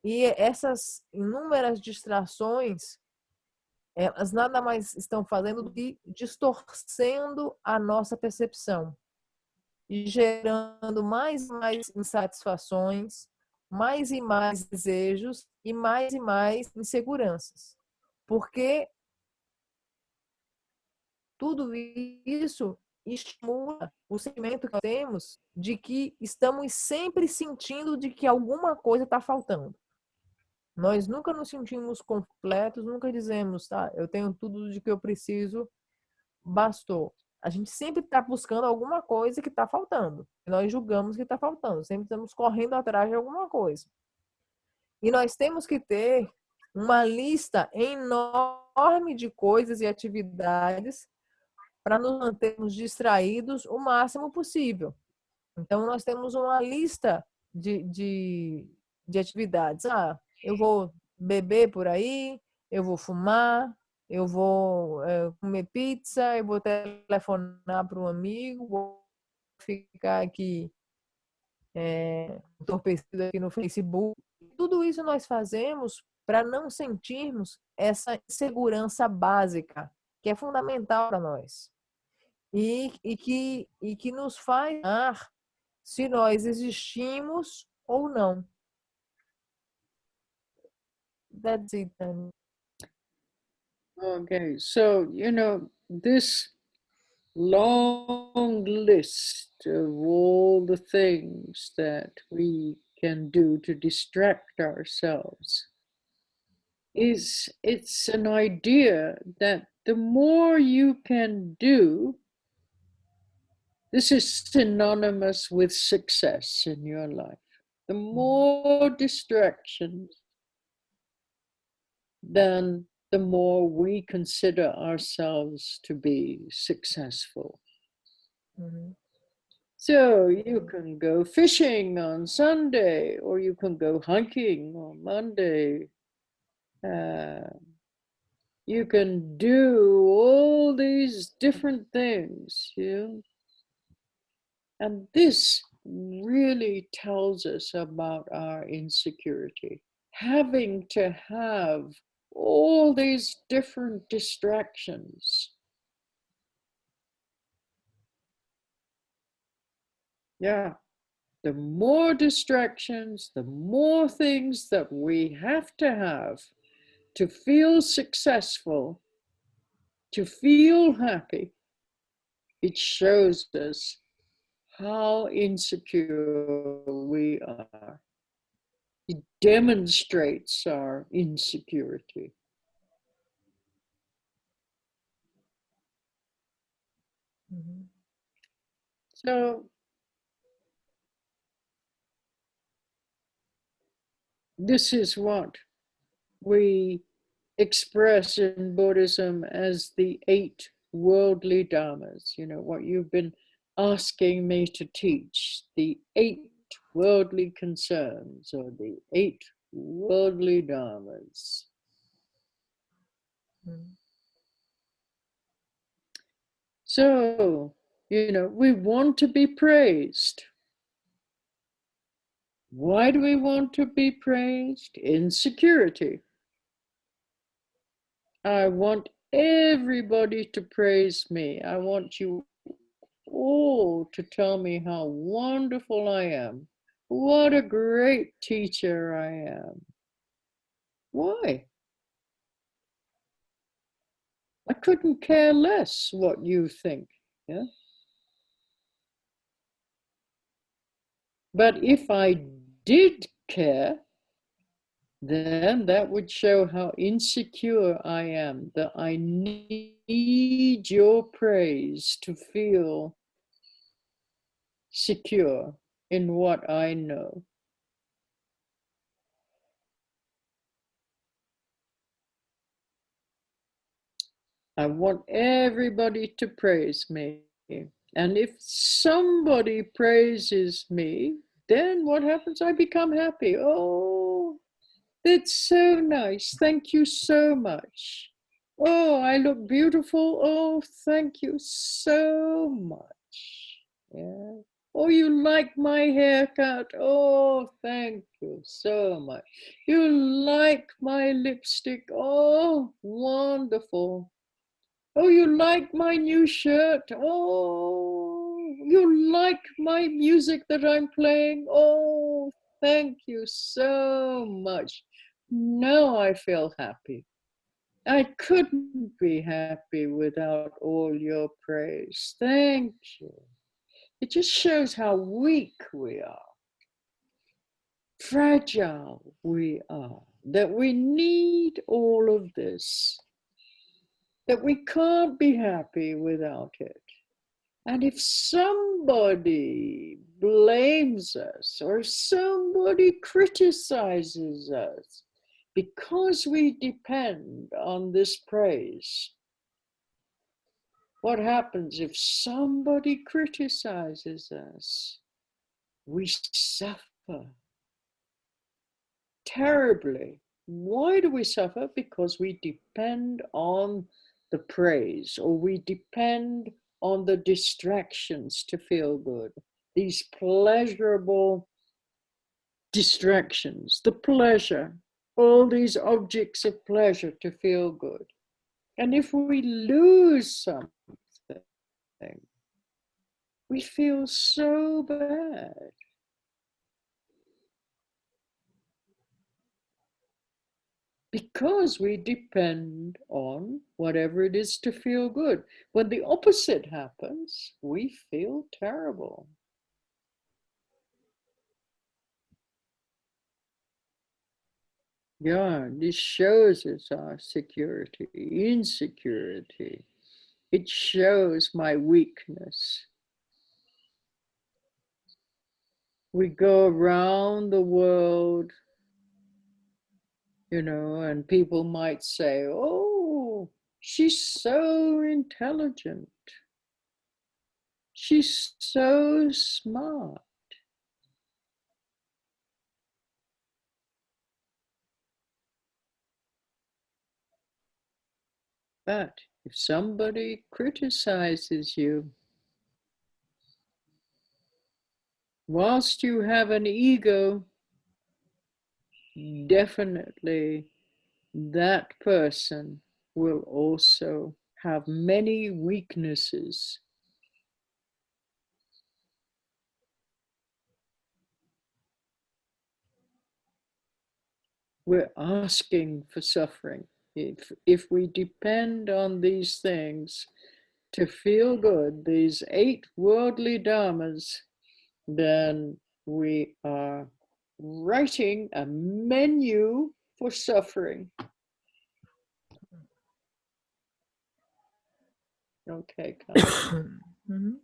E essas inúmeras distrações, elas nada mais estão fazendo do que distorcendo a nossa percepção e gerando mais e mais insatisfações, mais e mais desejos e mais inseguranças. Porque tudo isso estimula o sentimento que temos de que estamos sempre sentindo de que alguma coisa está faltando. Nós nunca nos sentimos completos, nunca dizemos, eu tenho tudo de que eu preciso, bastou. A gente sempre está buscando alguma coisa que está faltando. Nós julgamos que está faltando, sempre estamos correndo atrás de alguma coisa. E nós temos que ter uma lista enorme de coisas e atividades para nos mantermos distraídos o máximo possível. Então, nós temos uma lista de atividades. Eu vou beber por aí, eu vou fumar, eu vou comer pizza, eu vou telefonar para um amigo, vou ficar aqui entorpecido aqui no Facebook. Tudo isso nós fazemos para não sentirmos essa insegurança básica, que é fundamental para nós. E que nos faz se nós existimos ou não. That's it. Okay, so, this long list of all the things that we can do to distract ourselves is it's an idea that the more you can do, this is synonymous with success in your life. The more distractions, then the more we consider ourselves to be successful. So you can go fishing on Sunday, or you can go hiking on Monday. You can do all these different things, and this really tells us about our insecurity. Having to have all these different distractions. Yeah, the more distractions, the more things that we have to feel successful, to feel happy. It shows us how insecure we are. It demonstrates our insecurity. So this is what we express in Buddhism as the 8 worldly dharmas, what you've been asking me to teach, the 8 worldly concerns, or the 8 worldly dharmas. So, we want to be praised. Why do we want to be praised? Insecurity. I want everybody to praise me. I want you all to tell me how wonderful I am. What a great teacher I am. Why? I couldn't care less what you think. Yeah? But if I did care, then that would show how insecure I am, that I need your praise to feel secure in what I know. I want everybody to praise me. And if somebody praises me, then what happens? I become happy. Oh, that's so nice. Thank you so much. Oh, I look beautiful. Oh, thank you so much. Yeah. Oh, you like my haircut. Oh, thank you so much. You like my lipstick. Oh, wonderful. Oh, you like my new shirt. Oh, you like my music that I'm playing. Oh, thank you so much. Now I feel happy. I couldn't be happy without all your praise. Thank you. It just shows how weak we are, fragile we are, that we need all of this, that we can't be happy without it. And if somebody blames us or somebody criticizes us because we depend on this praise, what happens if somebody criticizes us? We suffer terribly. Why do we suffer? Because we depend on the praise, or we depend on the distractions to feel good. These pleasurable distractions, the pleasure, all these objects of pleasure to feel good. And if we lose something, we feel so bad. Because we depend on whatever it is to feel good. When the opposite happens, we feel terrible. Yeah, this shows us our security, insecurity. It shows my weakness. We go around the world, you know, and people might say, oh, she's so intelligent. She's so smart. But if somebody criticizes you, whilst you have an ego, definitely that person will also have many weaknesses. We're asking for suffering. If we depend on these things to feel good, these 8 worldly dharmas, then we are writing a menu for suffering. Okay, Uhum.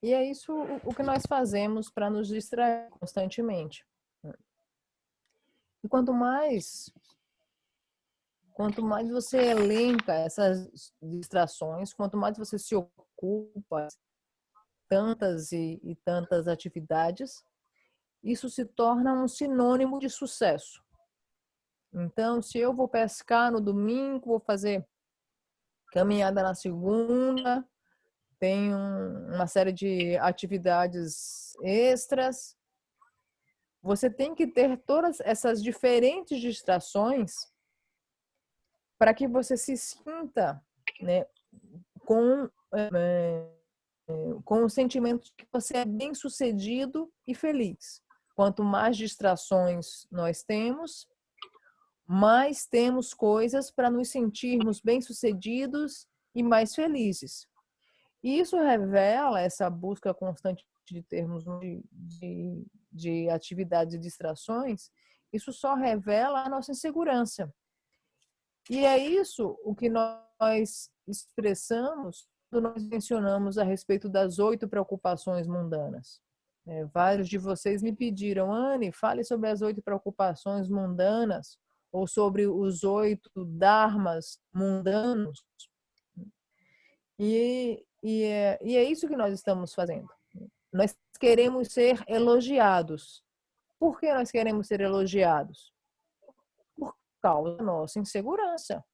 E é isso o que nós fazemos para nos distrair constantemente. E quanto mais você elenca essas distrações, quanto mais você se ocupa tantas e tantas atividades, isso se torna um sinônimo de sucesso. Então, se eu vou pescar no domingo, vou fazer caminhada na segunda, tenho uma série de atividades extras, você tem que ter todas essas diferentes distrações para que você se sinta, né, com o sentimento de que você é bem-sucedido e feliz. Quanto mais distrações nós temos, mais temos coisas para nos sentirmos bem-sucedidos e mais felizes. E isso revela essa busca constante de termos de atividades e distrações, isso só revela a nossa insegurança. E é isso o que nós expressamos quando nós mencionamos a respeito das 8 preocupações mundanas. Vários de vocês me pediram, Anne, fale sobre as 8 preocupações mundanas ou sobre os 8 dharmas mundanos. E é isso que nós estamos fazendo. Nós queremos ser elogiados. Por que nós queremos ser elogiados? Por causa da nossa insegurança.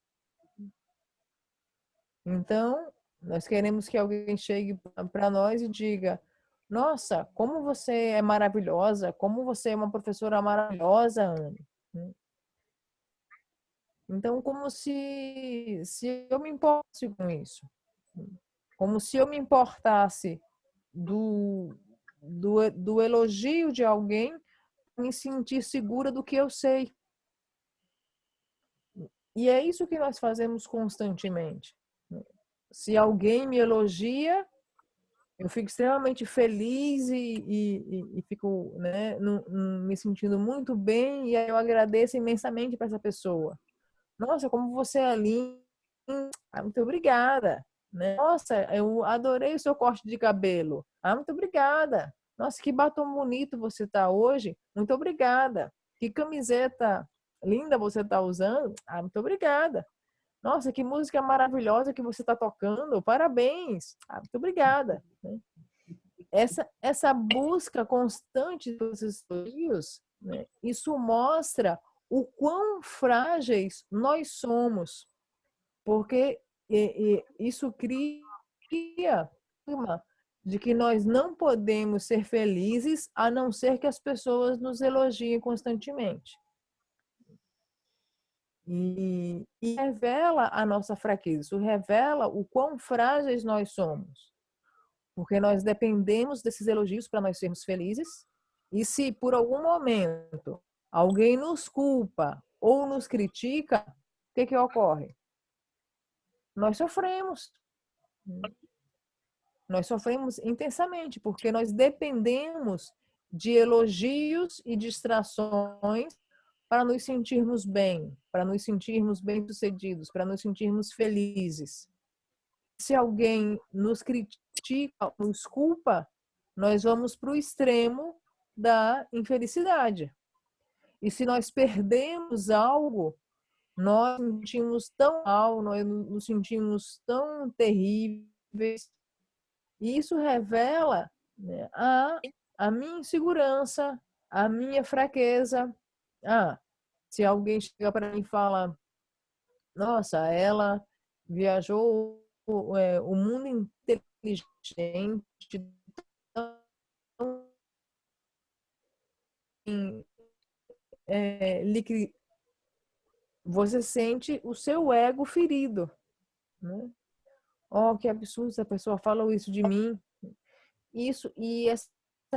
Então, nós queremos que alguém chegue para nós e diga, nossa, como você é maravilhosa, como você é uma professora maravilhosa, Anne. Então, como se eu me importasse com isso. Como se eu me importasse do elogio de alguém, me sentir segura do que eu sei. E é isso que nós fazemos constantemente. Se alguém me elogia, eu fico extremamente feliz e fico, né, me sentindo muito bem, e aí eu agradeço imensamente para essa pessoa. Nossa, como você é linda. Muito obrigada. Né? Nossa, eu adorei o seu corte de cabelo. Muito obrigada. Nossa, que batom bonito você tá hoje. Muito obrigada. Que camiseta linda você tá usando. Muito obrigada. Nossa, que música maravilhosa que você tá tocando. Parabéns. Muito obrigada. Essa busca constante dos elogios, né? Isso mostra o quão frágeis nós somos. Porque isso cria de que nós não podemos ser felizes a não ser que as pessoas nos elogiem constantemente. E revela a nossa fraqueza, isso revela o quão frágeis nós somos. Porque nós dependemos desses elogios para nós sermos felizes. E se por algum momento alguém nos culpa ou nos critica, o que ocorre? nós sofremos. Nós sofremos intensamente, porque nós dependemos de elogios e distrações para nos sentirmos bem, para nos sentirmos bem-sucedidos, para nos sentirmos felizes. Se alguém nos critica, nos culpa, nós vamos para o extremo da infelicidade. E se nós perdemos algo, nós nos sentimos tão mal, nós nos sentimos tão terríveis. E isso revela, né, a minha insegurança, a minha fraqueza. Se alguém chega para mim e fala, nossa, ela viajou o mundo inteligente, você sente o seu ego ferido, né? Oh, que absurdo, essa pessoa falou isso de mim. E essa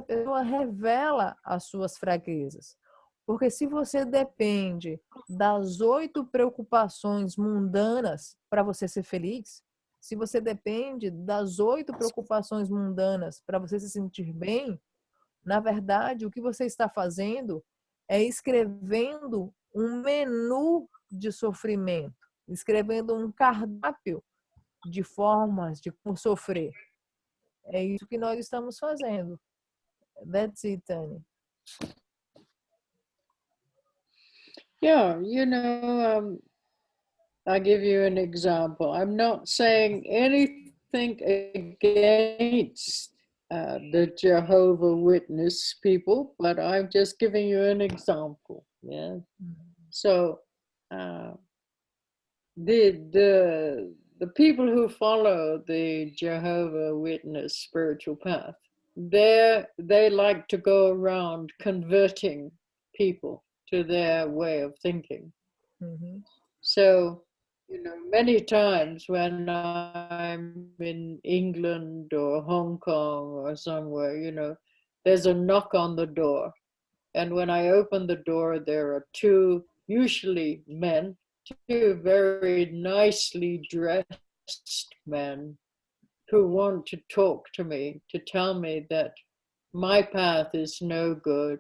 pessoa revela as suas fraquezas. Porque se você depende das 8 preocupações mundanas para você ser feliz, se você depende das 8 preocupações mundanas para você se sentir bem, na verdade, o que você está fazendo é escrevendo um menu de sofrimento, escrevendo um cardápio de formas de como sofrer. É isso que nós estamos fazendo. That's it, Tani. Yeah, I'll give you an example. I'm not saying anything against the Jehovah Witness people, but I'm just giving you an example. Yeah. So the people who follow the Jehovah Witness spiritual path, they like to go around converting people to their way of thinking. Mm-hmm. So, many times when I'm in England or Hong Kong or somewhere, there's a knock on the door. And when I open the door, there are 2, usually men, 2 very nicely dressed men who want to talk to me, to tell me that my path is no good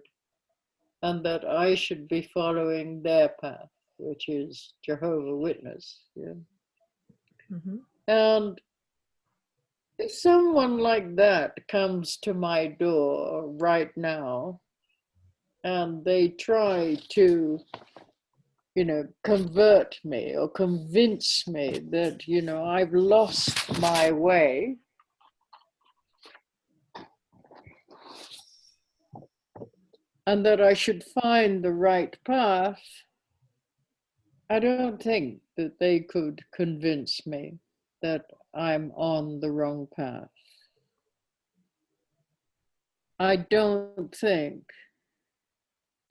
and that I should be following their path, which is Jehovah Witness. Yeah. Mm-hmm. And if someone like that comes to my door right now and they try to, convert me or convince me that, I've lost my way, and that I should find the right path, I don't think that they could convince me that I'm on the wrong path. I don't think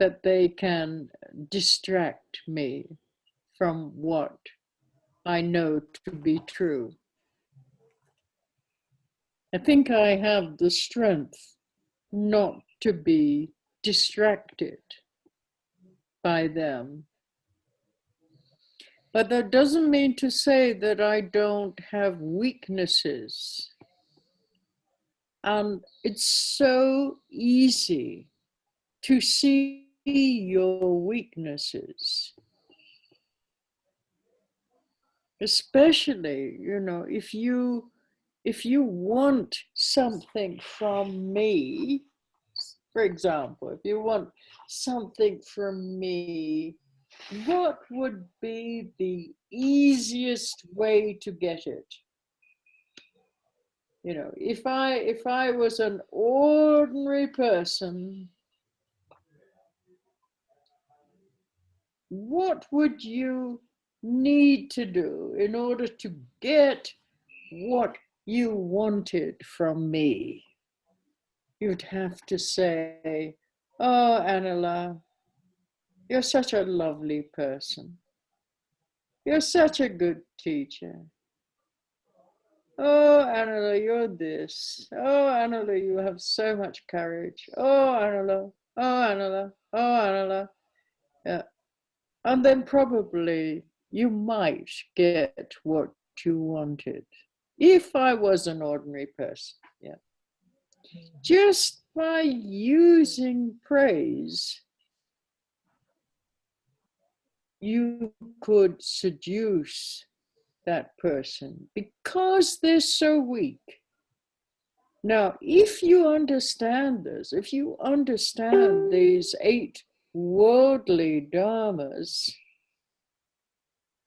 that they can distract me from what I know to be true. I think I have the strength not to be distracted by them. But that doesn't mean to say that I don't have weaknesses. And it's so easy to see your weaknesses. Especially, if you want something from me, for example, if you want something from me, what would be the easiest way to get it? If I was an ordinary person, what would you need to do in order to get what you wanted from me? You'd have to say, oh, Anila, you're such a lovely person. You're such a good teacher. Oh, Anila, you're this. Oh, Anila, you have so much courage. Oh, Anila, oh, Anila, oh, Anila. Yeah. And then probably you might get what you wanted. If I was an ordinary person, yeah. Just by using praise, you could seduce that person because they're so weak. Now, if you understand this, if you understand these 8 worldly dharmas,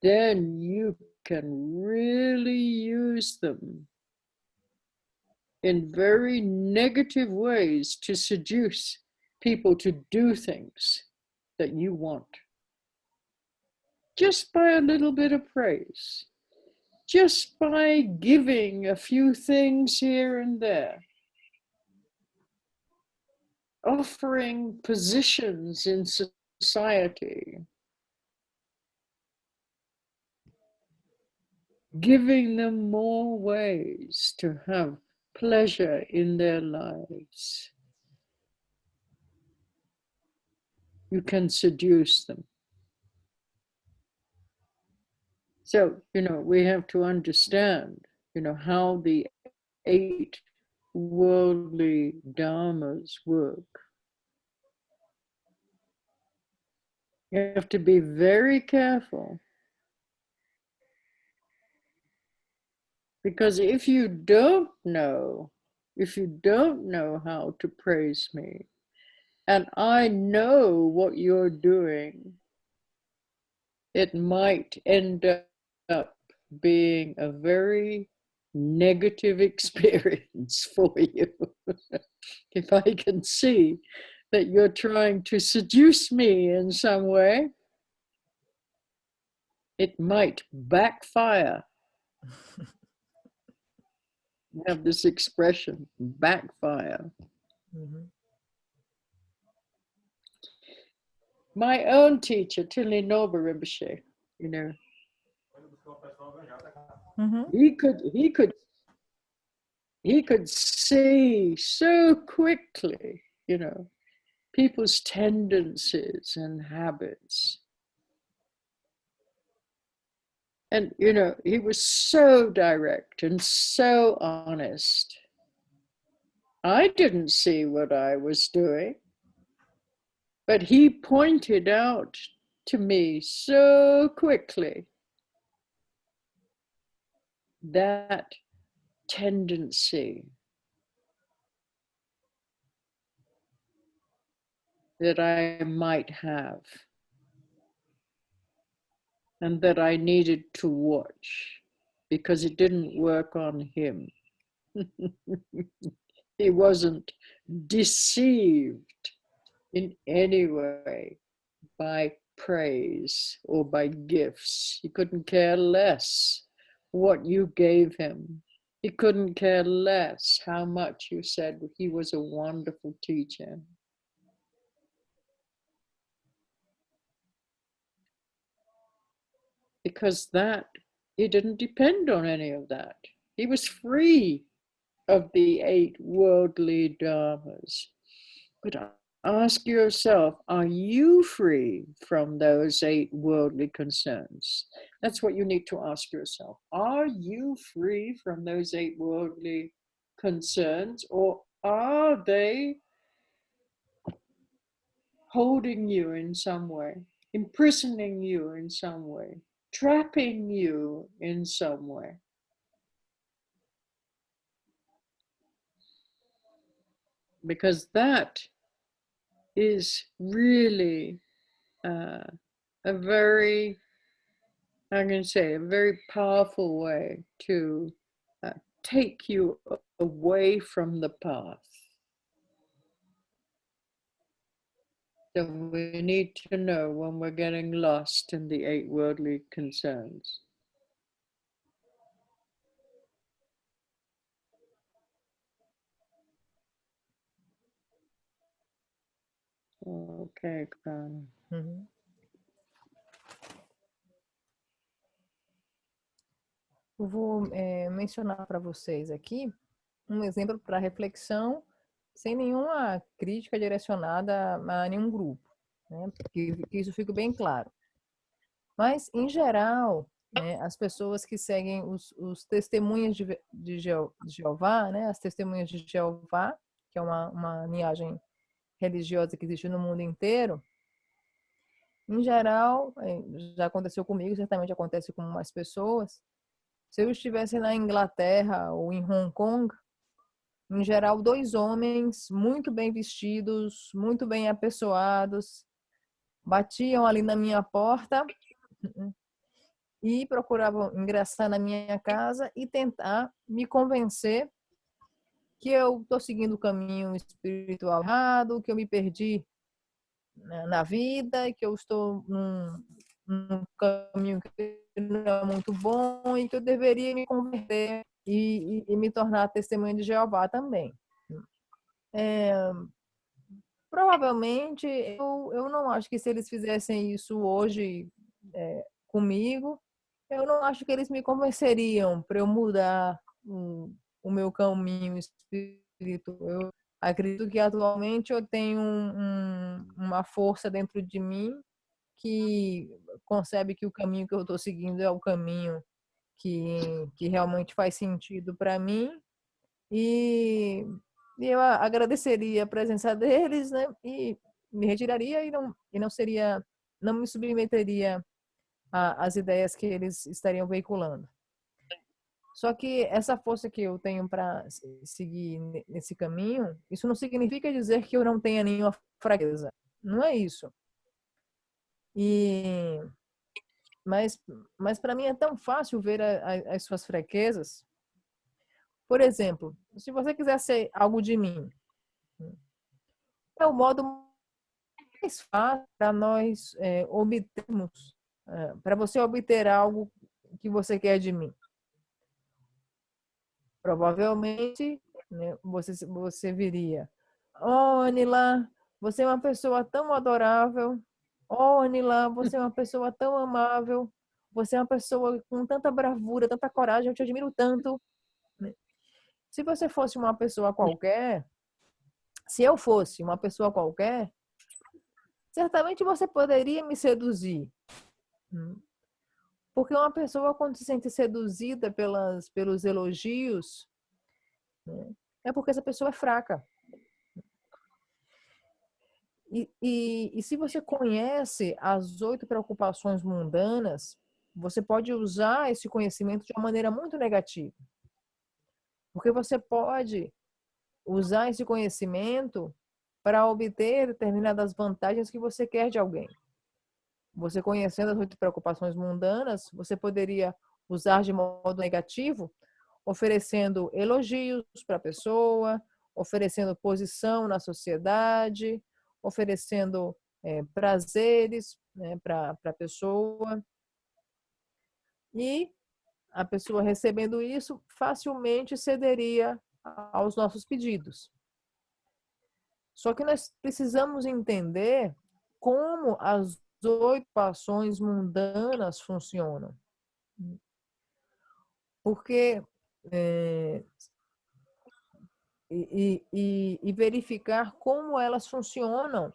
then you can really use them in very negative ways to seduce people to do things that you want. Just by a little bit of praise, just by giving a few things here and there, offering positions in society, giving them more ways to have pleasure in their lives. You can seduce them. So, we have to understand, how the 8 worldly dharmas work. You have to be very careful. Because if you don't know how to praise me, and I know what you're doing, it might end up being a very negative experience for you. If I can see that you're trying to seduce me in some way, it might backfire. We have this expression, backfire. Mm-hmm. My own teacher, Tilly Noba Rinpoche, Mm-hmm. he could see so quickly, people's tendencies and habits. And, he was so direct and so honest. I didn't see what I was doing, but he pointed out to me so quickly that tendency that I might have and that I needed to watch because it didn't work on him. He wasn't deceived in any way by praise or by gifts. He couldn't care less what you gave him. He couldn't care less how much you said he was a wonderful teacher. Because he didn't depend on any of that. He was free of the 8 worldly dharmas. But ask yourself, are you free from those 8 worldly concerns? That's what you need to ask yourself. Are you free from those 8 worldly concerns, or are they holding you in some way, imprisoning you in some way, trapping you in some way? Because that is really a very, I'm going to say, a very powerful way to take you away from the path. So we need to know when we're getting lost in the 8 worldly concerns. Okay, Kana. Uhum. Eu vou mencionar para vocês aqui um exemplo para reflexão, sem nenhuma crítica direcionada a nenhum grupo, né? Que isso fique bem claro. Mas, em geral, né, as pessoas que seguem os testemunhas de Jeová, né, as testemunhas de Jeová, que é uma linhagem religiosa que existe no mundo inteiro, em geral, já aconteceu comigo, certamente acontece com mais pessoas. Se eu estivesse na Inglaterra ou em Hong Kong, em geral, dois homens muito bem vestidos, muito bem apessoados, batiam ali na minha porta e procuravam ingressar na minha casa e tentar me convencer que eu estou seguindo o caminho espiritual errado, que eu me perdi na vida, que eu estou num caminho que não é muito bom e que eu deveria me converter e me tornar testemunha de Jeová também. Provavelmente, eu não acho que se eles fizessem isso hoje comigo, eu não acho que eles me convenceriam para eu mudar o meu caminho espiritual. Eu acredito que atualmente eu tenho uma força dentro de mim que concebe que o caminho que eu estou seguindo é o caminho que realmente faz sentido para mim. E, e eu agradeceria a presença deles, né? E me retiraria e não seria, não me submeteria às ideias que eles estariam veiculando. Só que essa força que eu tenho para seguir nesse caminho, isso não significa dizer que eu não tenha nenhuma fraqueza. Não é isso. E mas para mim é tão fácil ver as suas fraquezas. Por exemplo, se você quiser ser algo de mim, é o modo mais fácil para nós obtermos, para você obter algo que você quer de mim. Provavelmente, né, você viria: oh, Anila, você é uma pessoa tão adorável. Oh, Anila, você é uma pessoa tão amável. Você é uma pessoa com tanta bravura, tanta coragem, eu te admiro tanto. Se você fosse uma pessoa qualquer, se eu fosse uma pessoa qualquer, certamente você poderia me seduzir. Porque uma pessoa, quando se sente seduzida pelos elogios, né, é porque essa pessoa é fraca. E se você conhece as 8 preocupações mundanas, você pode usar esse conhecimento de uma maneira muito negativa. Porque você pode usar esse conhecimento para obter determinadas vantagens que você quer de alguém. Você conhecendo as 8 preocupações mundanas, você poderia usar de modo negativo, oferecendo elogios para a pessoa, oferecendo posição na sociedade, oferecendo prazeres, né, para a pessoa. E a pessoa recebendo isso facilmente cederia aos nossos pedidos. Só que nós precisamos entender como as 8 paixões mundanas funcionam. Porque e verificar como elas funcionam.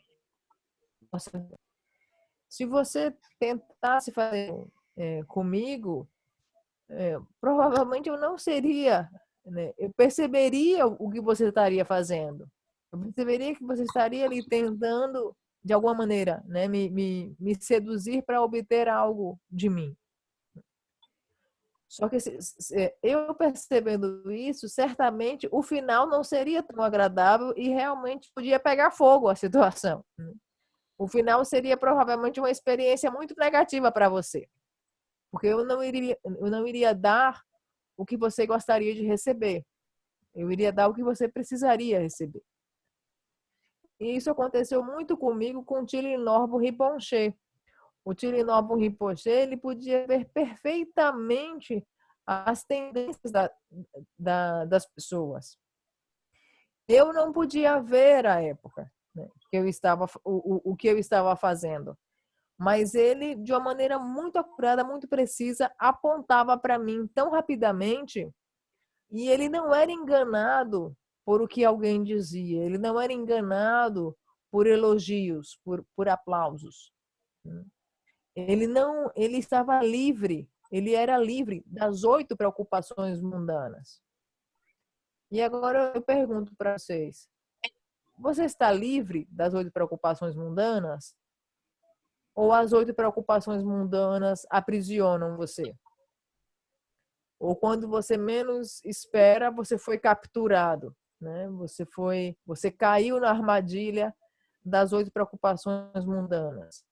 Se você tentasse fazer comigo, provavelmente eu não seria, né? Eu perceberia o que você estaria fazendo. Eu perceberia que você estaria ali tentando, de alguma maneira, né, me seduzir para obter algo de mim. Só que eu percebendo isso, certamente o final não seria tão agradável e realmente podia pegar fogo a situação. O final seria provavelmente uma experiência muito negativa para você. Porque eu não iria dar o que você gostaria de receber. Eu iria dar o que você precisaria receber. E isso aconteceu muito comigo com o Tilinorbo Rinpoche. O Tilinorbo Rinpoche, ele podia ver perfeitamente as tendências das pessoas. Eu não podia ver à época, né, que eu estava, o que eu estava fazendo. Mas ele, de uma maneira muito acurada, muito precisa, apontava para mim tão rapidamente, e ele não era enganado por o que alguém dizia, ele não era enganado por elogios, por aplausos. Ele estava livre ele era livre das 8 preocupações mundanas. E agora eu pergunto para vocês, você está livre das 8 preocupações mundanas? Ou as 8 preocupações mundanas aprisionam você? Ou quando você menos espera, você foi capturado, né? Você caiu na armadilha das 8 preocupações mundanas.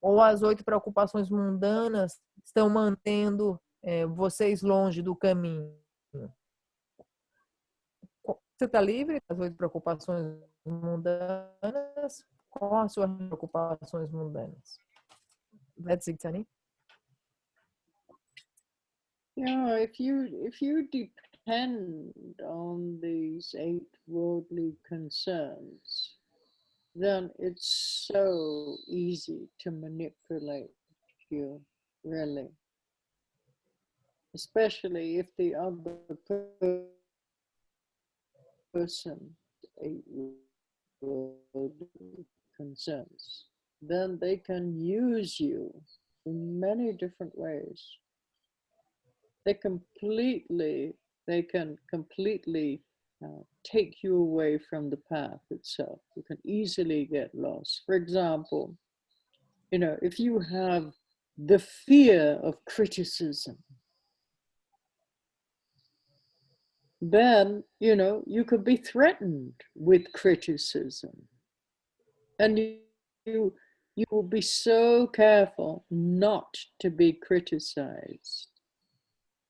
Ou as 8 preocupações mundanas estão mantendo vocês longe do caminho. Você está livre das 8 preocupações mundanas? Quais as suas preocupações mundanas? That's it, Tani. Yeah, if you depend on these 8 worldly concerns, then it's so easy to manipulate you, really. Especially if the other person 8 worldly concerns, then they can use you in many different ways. They can completely take you away from the path itself. You can easily get lost. For example, if you have the fear of criticism, then, you could be threatened with criticism. And you will be so careful not to be criticized.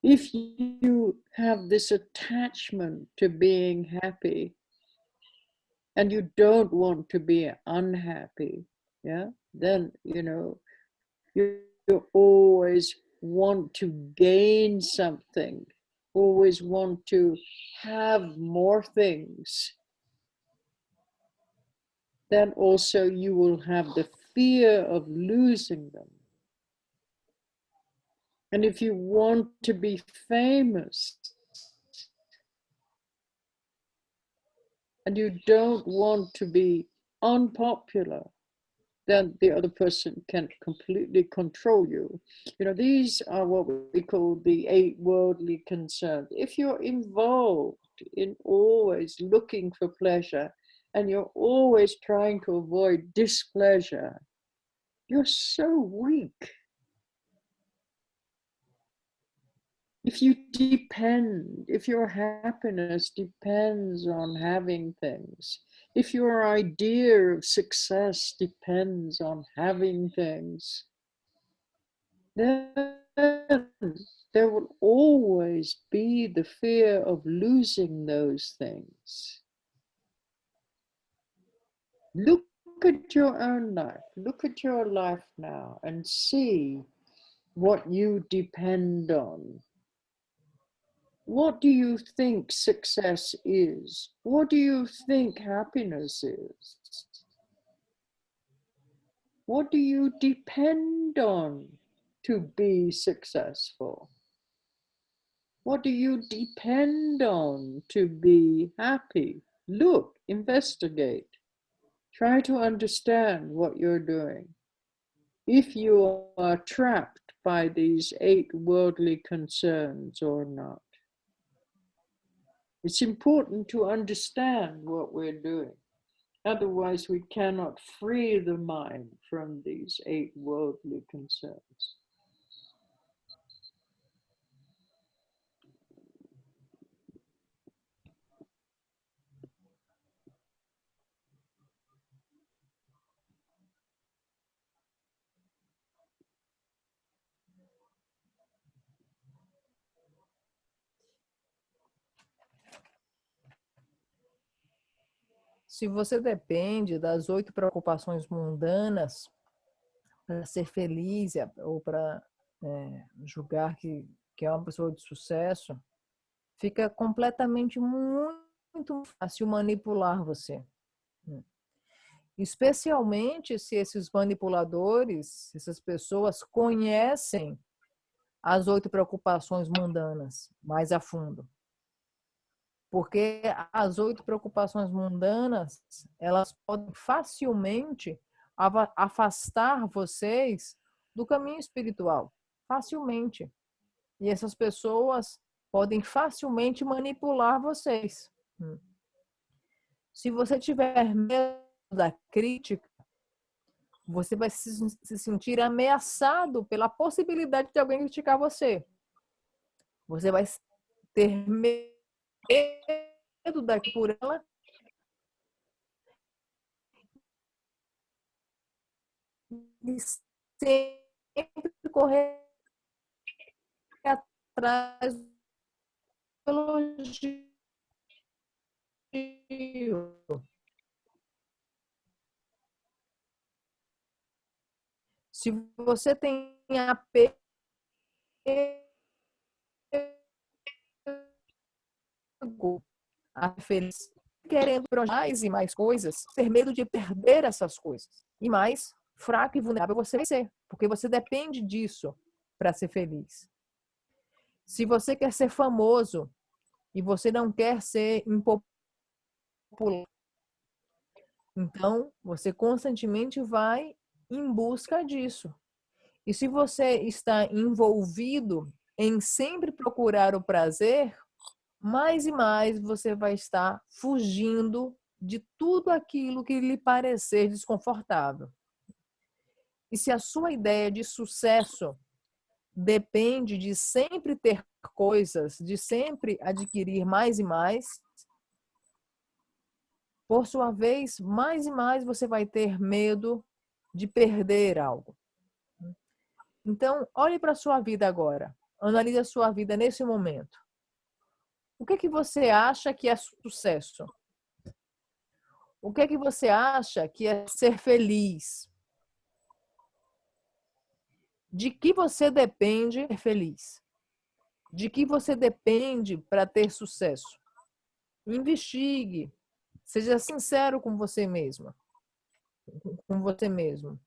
If you have this attachment to being happy and you don't want to be unhappy, then, you always want to gain something, always want to have more things. Then also you will have the fear of losing them. And if you want to be famous and you don't want to be unpopular, then the other person can completely control you. These are what we call the 8 worldly concerns. If you're involved in always looking for pleasure and you're always trying to avoid displeasure, you're so weak. If your happiness depends on having things, if your idea of success depends on having things, then there will always be the fear of losing those things. Look at your own life. Look at your life now and see what you depend on. What do you think success is? What do you think happiness is? What do you depend on to be successful? What do you depend on to be happy? Look, investigate. Try to understand what you're doing. If you are trapped by these 8 worldly concerns or not. It's important to understand what we're doing. Otherwise, we cannot free the mind from these 8 worldly concerns. Se você depende das 8 preocupações mundanas para ser feliz ou para julgar que é uma pessoa de sucesso, fica completamente muito fácil manipular você. Especialmente se esses manipuladores, essas pessoas conhecem as 8 preocupações mundanas mais a fundo. Porque as 8 preocupações mundanas, elas podem facilmente afastar vocês do caminho espiritual. facilmente. E essas pessoas podem facilmente manipular vocês. Se você tiver medo da crítica, você vai se sentir ameaçado pela possibilidade de alguém criticar você. Você vai ter medo daqui por ela e sempre correr atrás do elogio. Se você tem apego a feliz, querendo mais e mais coisas, ter medo de perder essas coisas. E mais fraco e vulnerável você vai ser, porque você depende disso para ser feliz. Se você quer ser famoso e você não quer ser impopular, então você constantemente vai em busca disso. E se você está envolvido em sempre procurar o prazer, mais e mais você vai estar fugindo de tudo aquilo que lhe parecer desconfortável. E se a sua ideia de sucesso depende de sempre ter coisas, de sempre adquirir mais e mais, por sua vez, mais e mais você vai ter medo de perder algo. Então, olhe para a sua vida agora. Analise a sua vida nesse momento. O que você acha que é sucesso? O que você acha que é ser feliz? De que você depende ser feliz? De que você depende para ter sucesso? Investigue. Seja sincero com você mesma. Com você mesmo.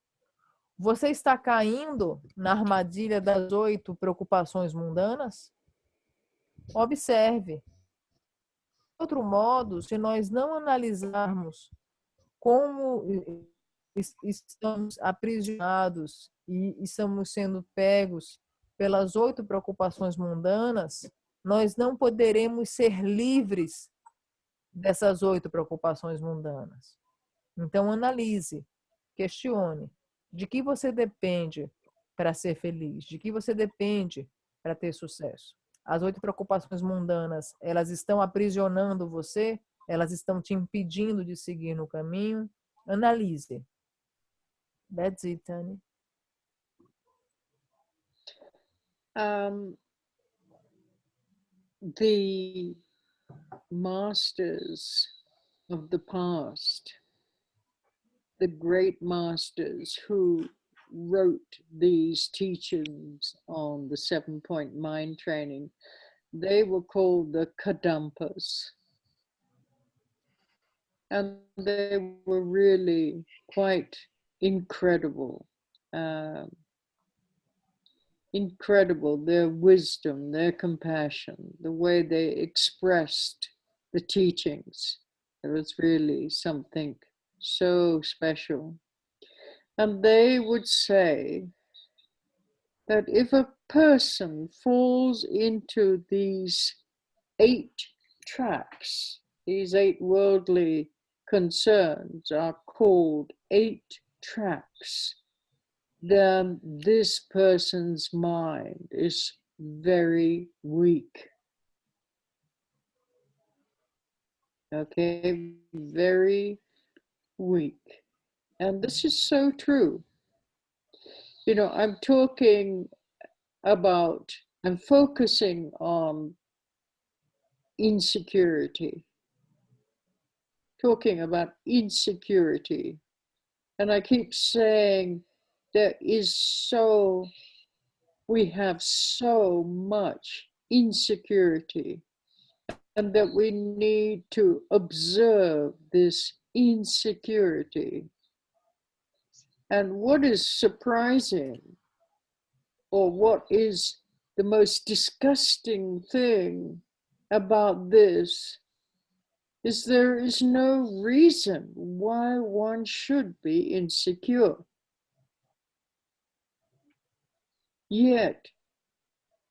Você está caindo na armadilha das 8 preocupações mundanas? Observe. De outro modo, se nós não analisarmos como estamos aprisionados e estamos sendo pegos pelas 8 preocupações mundanas, nós não poderemos ser livres dessas 8 preocupações mundanas. Então, analise, questione. De que você depende para ser feliz? De que você depende para ter sucesso? As 8 preocupações mundanas, elas estão aprisionando você? Elas estão te impedindo de seguir no caminho? Analise. That's it, Tani. The masters of the past, the great masters who wrote these teachings on the 7-point mind training, they were called the Kadampas. And they were really quite incredible. Incredible, their wisdom, their compassion, the way they expressed the teachings. It was really something so special. And they would say that if a person falls into these 8 tracks, these 8 worldly concerns are called 8 tracks, then this person's mind is very weak. Okay, very weak. And this is so true. You know, I'm focusing on insecurity, talking about insecurity. And I keep saying, we have so much insecurity, and that we need to observe this insecurity. And what is surprising, or what is the most disgusting thing about this, is there is no reason why one should be insecure. Yet,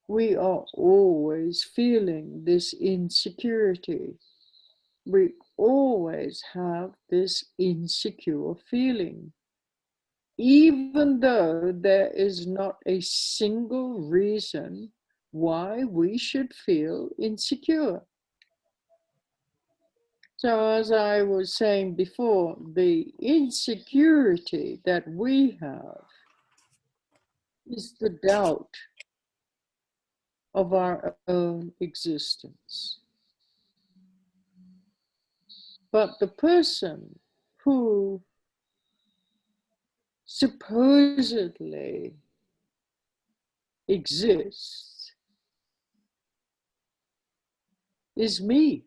we are always feeling this insecurity. We always have this insecure feeling, even though there is not a single reason why we should feel insecure. So, as I was saying before, the insecurity that we have is the doubt of our own existence. But the person who supposedly exists is me.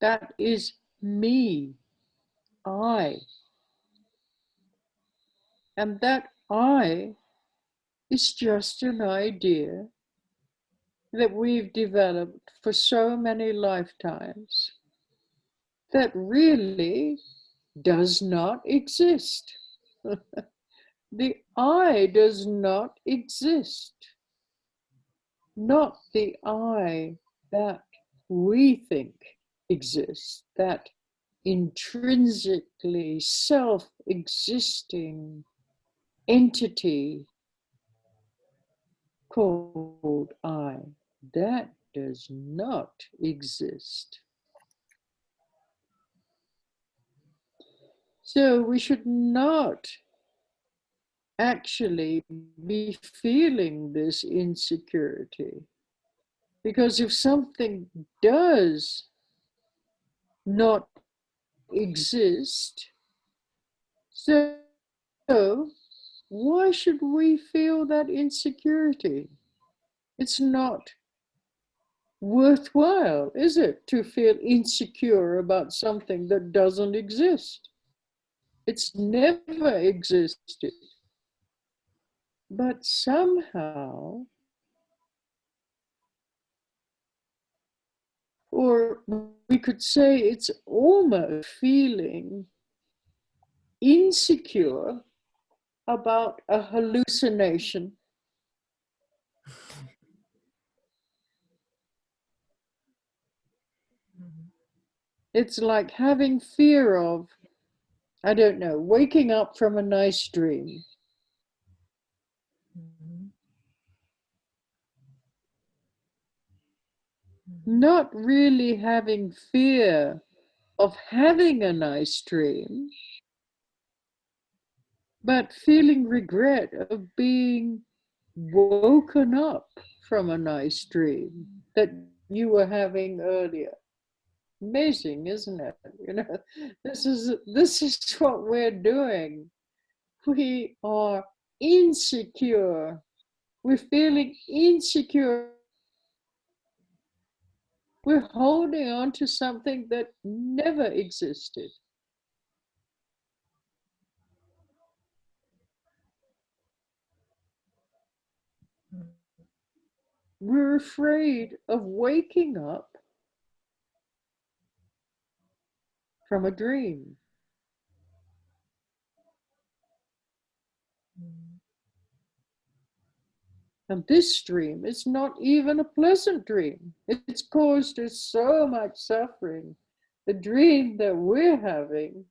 That is me, I. And that I is just an idea that we've developed for so many lifetimes that really does not exist. The I does not exist. Not the I that we think exists, that intrinsically self-existing entity called I. That does not exist. So we should not actually be feeling this insecurity, because if something does not exist, so why should we feel that insecurity? It's not worthwhile, is it, to feel insecure about something that doesn't exist? It's never existed. But somehow, or we could say it's almost feeling insecure about a hallucination. It's like having fear of, I don't know, waking up from a nice dream. Not really having fear of having a nice dream, but feeling regret of being woken up from a nice dream that you were having earlier. Amazing, isn't it? You know, this is what we're doing. We are insecure. We're feeling insecure. We're holding on to something that never existed. We're afraid of waking up from a dream. And this dream is not even a pleasant dream. It's caused us so much suffering. The dream that we're having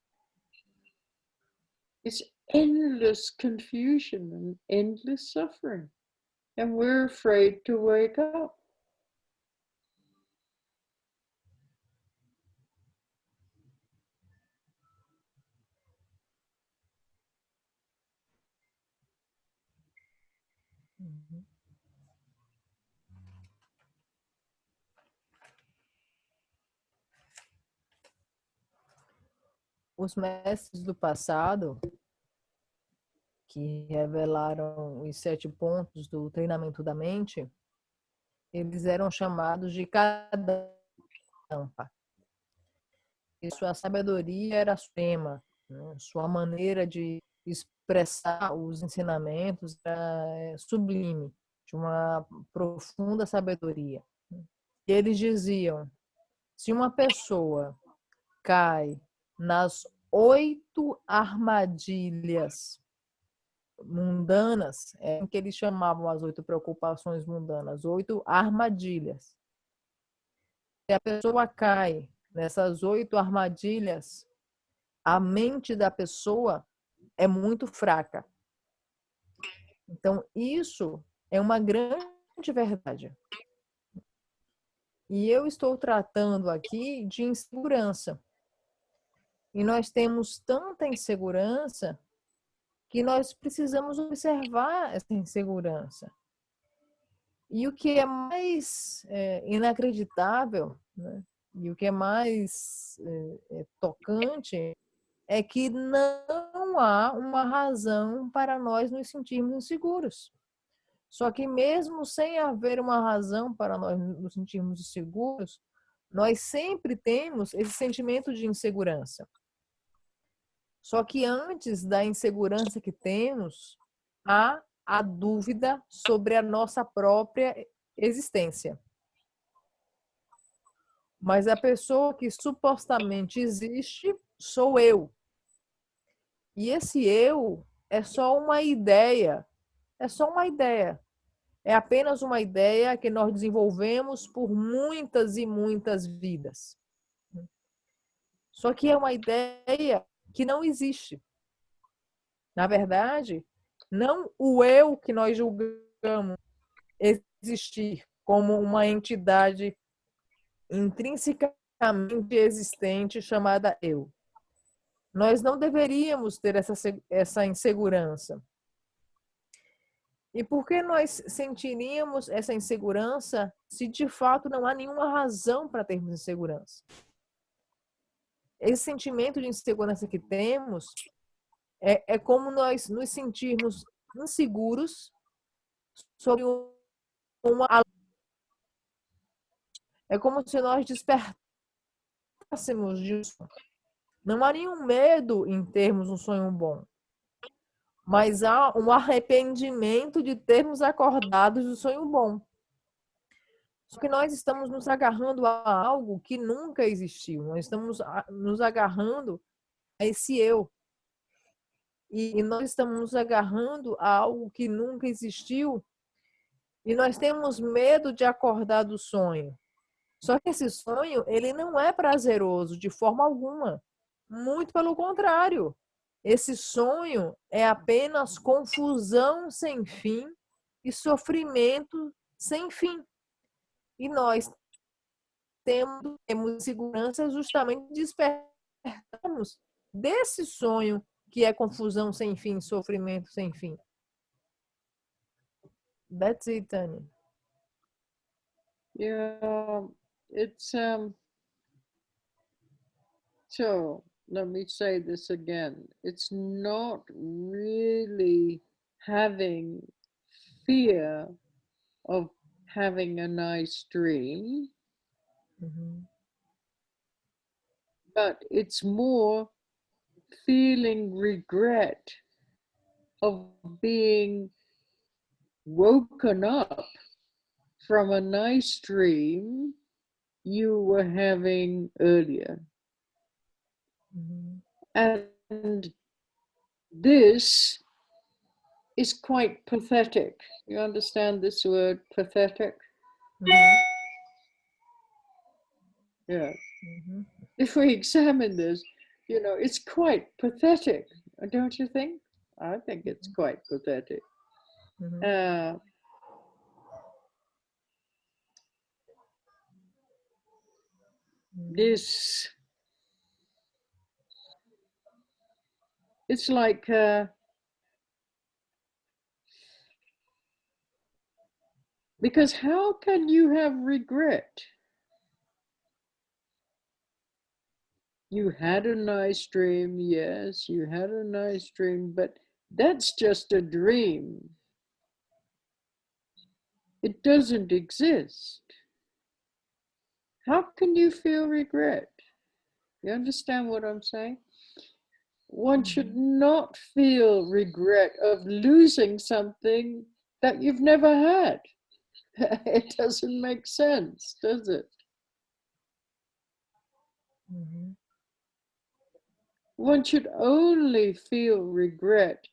is endless confusion and endless suffering. And we're afraid to wake up. Os mestres do passado, que revelaram os 7 pontos do treinamento da mente, eles eram chamados de Kadampa. E sua sabedoria era suprema, né? Sua maneira de expressar os ensinamentos era sublime, de uma profunda sabedoria. E eles diziam: se uma pessoa cai nas 8 armadilhas mundanas, é o que eles chamavam as 8 preocupações mundanas, 8 armadilhas. Se a pessoa cai nessas 8 armadilhas, a mente da pessoa é muito fraca. Então, isso é uma grande verdade. E eu estou tratando aqui de insegurança. E nós temos tanta insegurança que nós precisamos observar essa insegurança. E o que é mais inacreditável, né? E o que é mais tocante é que não há uma razão para nós nos sentirmos inseguros. Só que mesmo sem haver uma razão para nós nos sentirmos inseguros, nós sempre temos esse sentimento de insegurança. Só que antes da insegurança que temos, há a dúvida sobre a nossa própria existência. Mas a pessoa que supostamente existe sou eu. E esse eu é só uma ideia. É só uma ideia. É apenas uma ideia que nós desenvolvemos por muitas e muitas vidas. Só que é uma ideia que não existe. Na verdade, não o eu que nós julgamos existir como uma entidade intrinsecamente existente chamada eu. Nós não deveríamos ter essa insegurança. E por que nós sentiríamos essa insegurança se de fato não há nenhuma razão para termos insegurança? Esse sentimento de insegurança que temos é como nós nos sentirmos inseguros sobre uma. É como se nós despertássemos de um sonho. Não há nenhum medo em termos um sonho bom, mas há um arrependimento de termos acordado do sonho bom. Só que nós estamos nos agarrando a algo que nunca existiu. Nós estamos nos agarrando a esse eu. E nós estamos nos agarrando a algo que nunca existiu. E nós temos medo de acordar do sonho. Só que esse sonho, ele não é prazeroso de forma alguma. Muito pelo contrário. Esse sonho é apenas confusão sem fim e sofrimento sem fim. E nós temos segurança justamente de despertarmos desse sonho que é confusão sem fim, sofrimento sem fim. That's it, Tani. Yeah, it's so let me say this again. It's not really having fear of having a nice dream, but it's more feeling regret of being woken up from a nice dream you were having earlier. And this is quite pathetic. You understand this word, pathetic? Yeah. If we examine this, you know, it's quite pathetic, don't you think? I think it's quite pathetic. This, it's like because how can you have regret? You had a nice dream, yes, you had a nice dream, but that's just a dream. It doesn't exist. How can you feel regret? You understand what I'm saying? One should not feel regret of losing something that you've never had. It doesn't make sense, does it? One should only feel regret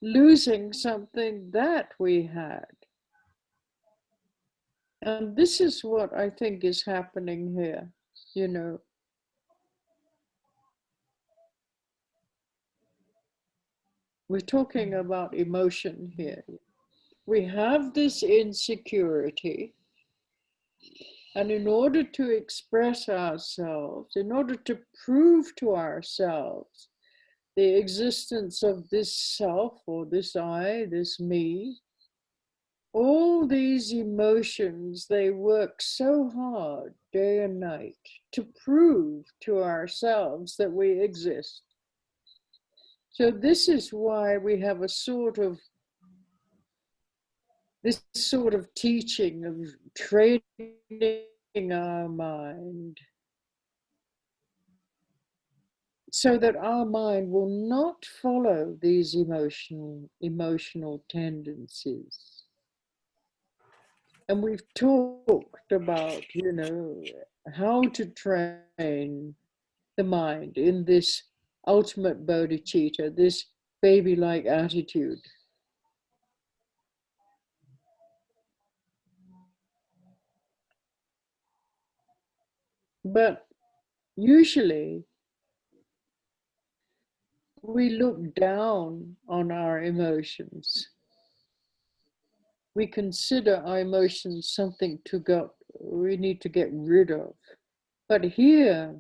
losing something that we had. And this is what I think is happening here, you know. We're talking about emotion here. We have this insecurity, and in order to express ourselves, in order to prove to ourselves the existence of this self or this I, this me, all these emotions, they work so hard day and night to prove to ourselves that we exist. So this is why we have this sort of teaching of training our mind so that our mind will not follow these emotional tendencies. And we've talked about, you know, how to train the mind in this ultimate bodhicitta, this baby-like attitude. But usually we look down on our emotions. We consider our emotions something we need to get rid of. But here,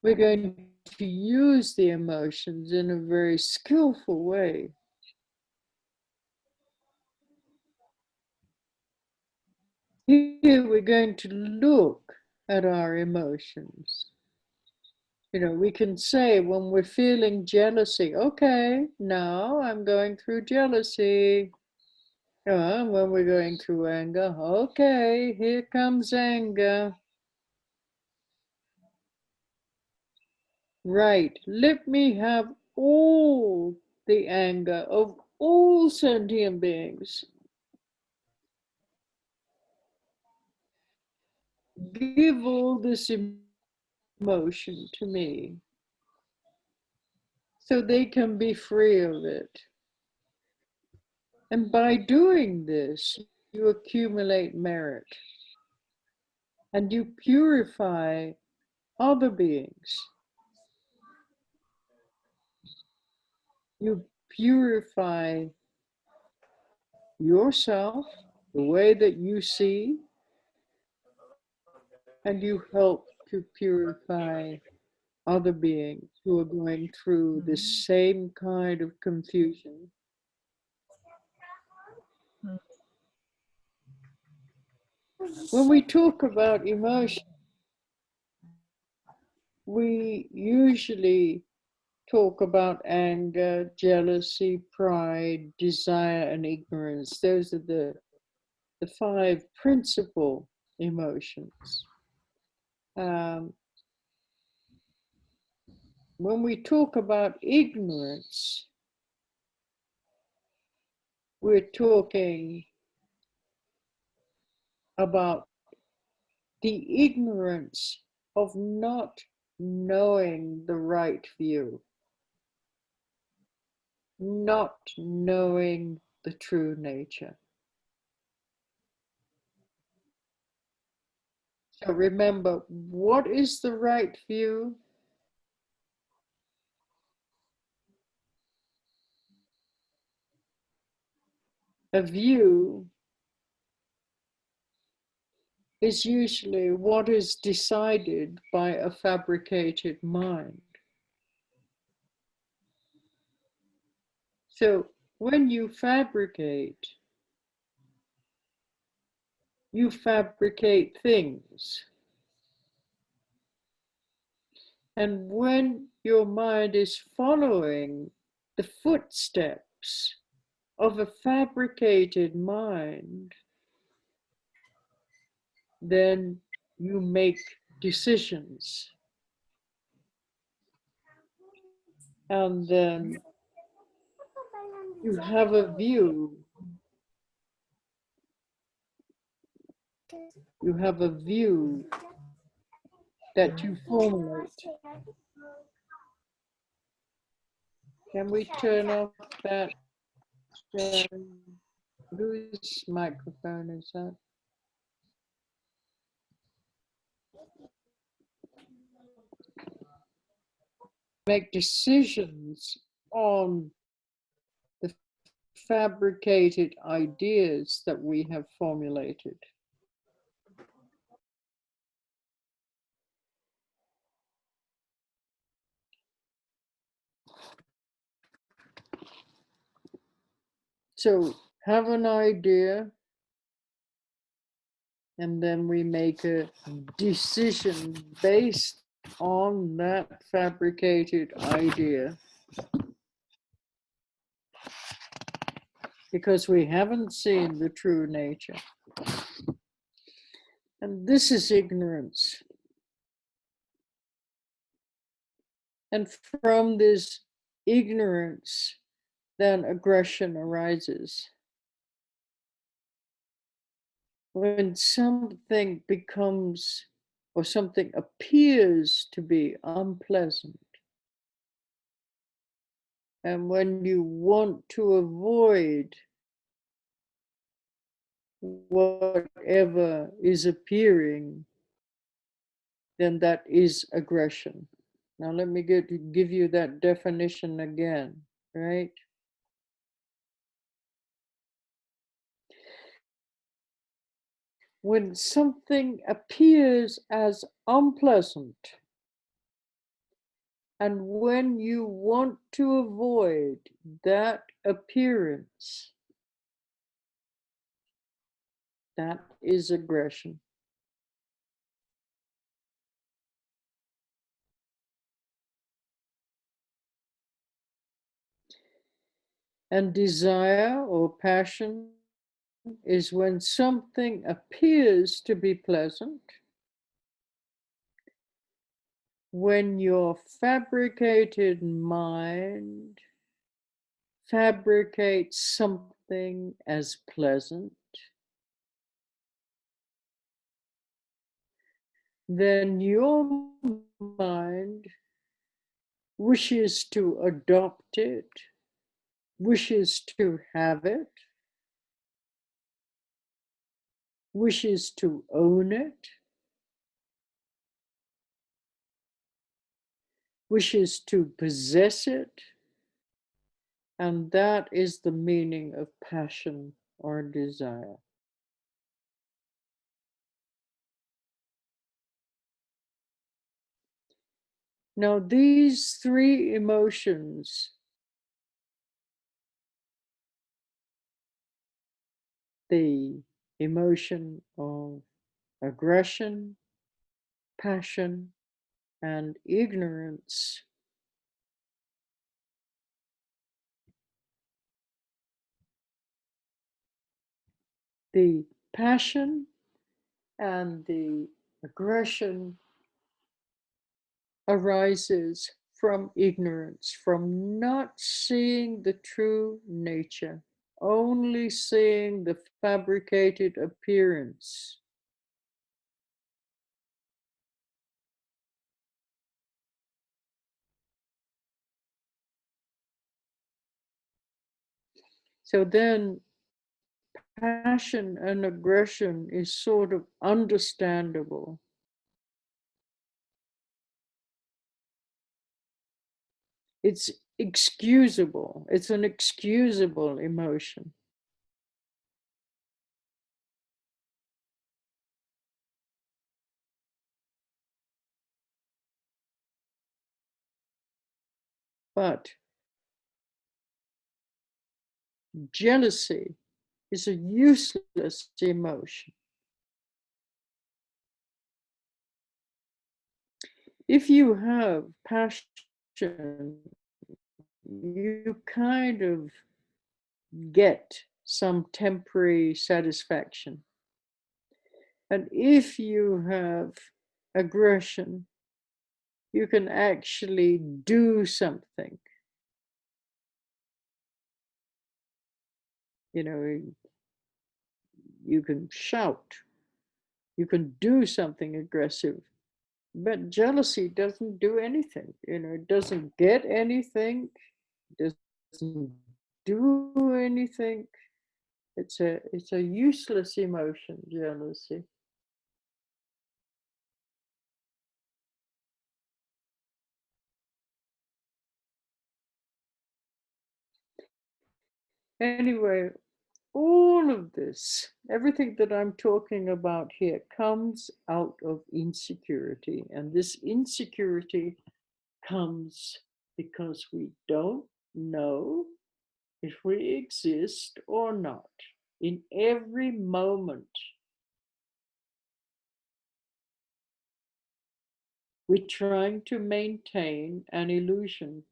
we're going to use the emotions in a very skillful way. Here, we're going to look at our emotions. You know, we can say when we're feeling jealousy, okay, now I'm going through jealousy. When we're going through anger, okay, here comes anger. Right, let me have all the anger of all sentient beings. Give all this emotion to me so they can be free of it. And by doing this, you accumulate merit and you purify other beings. You purify yourself, the way that you see, and you help to purify other beings who are going through the same kind of confusion. When we talk about emotion, we usually talk about anger, jealousy, pride, desire, and ignorance. Those are the 5 principal emotions. When we talk about ignorance, we're talking about the ignorance of not knowing the right view, not knowing the true nature. So remember, what is the right view? A view is usually what is decided by a fabricated mind. So when you fabricate things. And when your mind is following the footsteps of a fabricated mind, then you make decisions. And then you have a view. You have a view that you formulate. Can we turn off that Yeah. Whose microphone is that? Make decisions on the fabricated ideas that we have formulated. So have an idea, and then we make a decision based on that fabricated idea. Because we haven't seen the true nature. And this is ignorance. And from this ignorance, then aggression arises. When something becomes or something appears to be unpleasant, and when you want to avoid whatever is appearing, then that is aggression. Now let me give you that definition again, right? When something appears as unpleasant, and when you want to avoid that appearance, that is aggression. And desire or passion is when something appears to be pleasant, when your fabricated mind fabricates something as pleasant, then your mind wishes to adopt it, wishes to have it, wishes to own it, wishes to possess it, and that is the meaning of passion or desire. Now, these three emotions, the emotion of aggression, passion, and ignorance, the passion and the aggression arises from ignorance, from not seeing the true nature, only seeing the fabricated appearance. So then passion and aggression is sort of understandable. It's excusable. It's an excusable emotion. But jealousy is a useless emotion. If you have passion, you kind of get some temporary satisfaction. And if you have aggression, you can actually do something. You know, you can shout, you can do something aggressive, but jealousy doesn't do anything. You know, it doesn't get anything, it doesn't do anything. It's a useless emotion, jealousy. Anyway, all of this, everything that I'm talking about here, comes out of insecurity. And this insecurity comes because we don't know if we exist or not in every moment. We're trying to maintain an illusion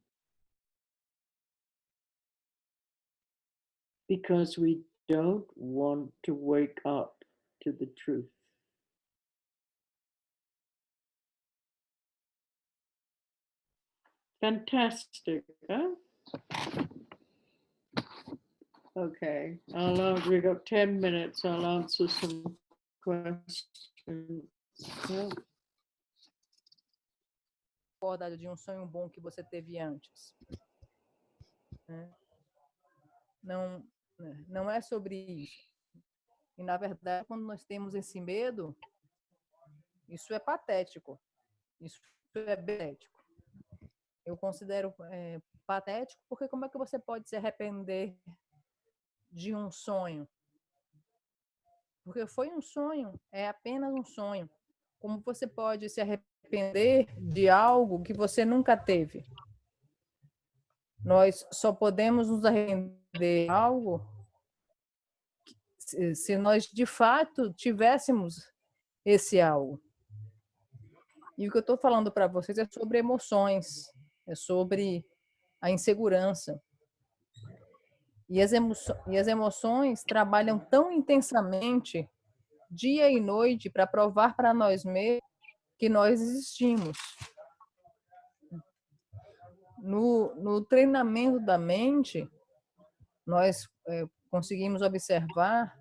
because we don't want to wake up to the truth. Fantastic, huh? Okay, we got 10 minutes. I'll answer some questions. Yeah. Acordado de um sonho bom que você teve antes. Não, não é sobre isso. E, na verdade, quando nós temos esse medo, isso é patético. Isso é benético. Eu considero patético porque como é que você pode se arrepender de um sonho? Porque foi um sonho, é apenas um sonho. Como você pode se arrepender de algo que você nunca teve? Nós só podemos nos arrepender de algo se nós de fato tivéssemos esse algo. E o que eu estou falando para vocês é sobre emoções, é sobre a insegurança. E as emoções trabalham tão intensamente, dia e noite, para provar para nós mesmos que nós existimos. No treinamento da mente, nós conseguimos observar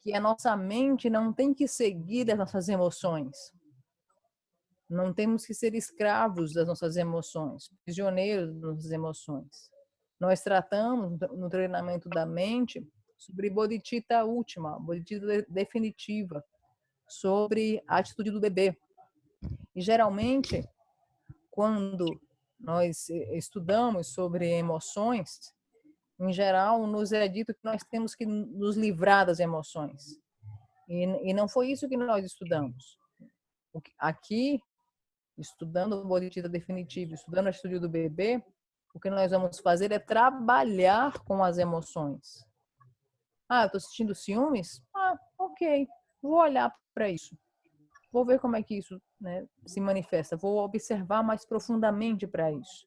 que a nossa mente não tem que seguir as nossas emoções. Não temos que ser escravos das nossas emoções, prisioneiros das nossas emoções. Nós tratamos no treinamento da mente sobre bodhicitta última, bodhicitta definitiva, sobre a atitude do bebê. E geralmente, quando nós estudamos sobre emoções, em geral, nos é dito que nós temos que nos livrar das emoções. E não foi isso que nós estudamos. Aqui, estudando o bodhicitta definitivo, estudando a atitude do bebê, o que nós vamos fazer é trabalhar com as emoções. Ah, eu estou sentindo ciúmes? Ah, ok. Vou olhar para isso. Vou ver como é que isso, né, se manifesta. Vou observar mais profundamente para isso.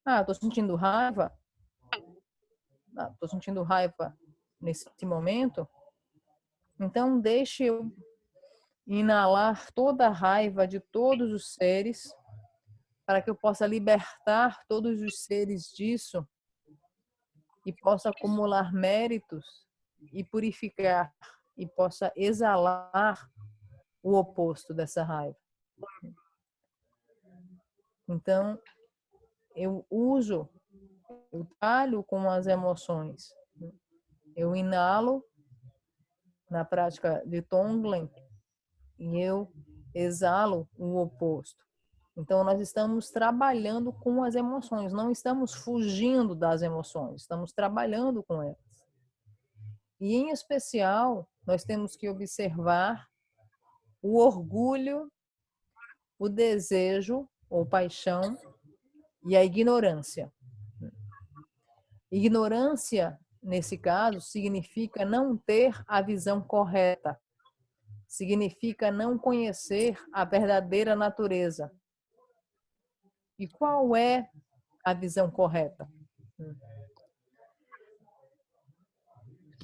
Ah, estou sentindo raiva? Estou sentindo raiva nesse momento. Então, deixe eu inalar toda a raiva de todos os seres para que eu possa libertar todos os seres disso e possa acumular méritos e purificar e possa exalar o oposto dessa raiva. Então, eu trabalho com as emoções. Eu inalo na prática de Tonglen e eu exalo o oposto. Então, nós estamos trabalhando com as emoções, não estamos fugindo das emoções, estamos trabalhando com elas. E, em especial, nós temos que observar o orgulho, o desejo ou paixão e a ignorância. Ignorância, nesse caso, significa não ter a visão correta, significa não conhecer a verdadeira natureza. E qual é a visão correta?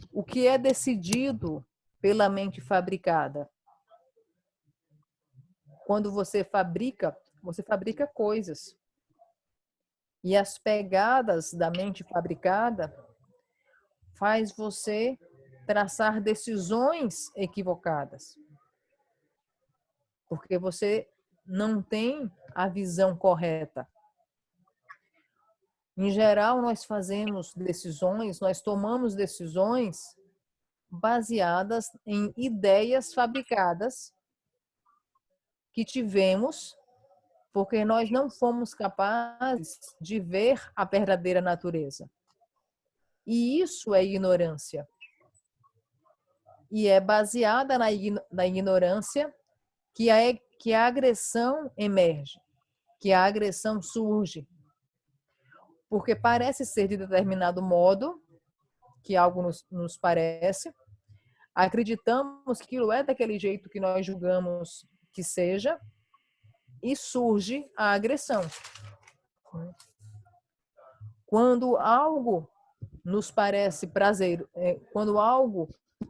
O que é decidido pela mente fabricada? Quando você fabrica coisas. E as pegadas da mente fabricada faz você traçar decisões equivocadas. Porque você não tem a visão correta. Em geral, nós fazemos decisões, nós tomamos decisões baseadas em ideias fabricadas que tivemos porque nós não fomos capazes de ver a verdadeira natureza. E isso é ignorância. E é baseada na ignorância que a agressão emerge, que a agressão surge. Porque parece ser de determinado modo, que algo nos parece, acreditamos que aquilo é daquele jeito que nós julgamos que seja, e surge a agressão. Quando algo nos parece prazer, quando algo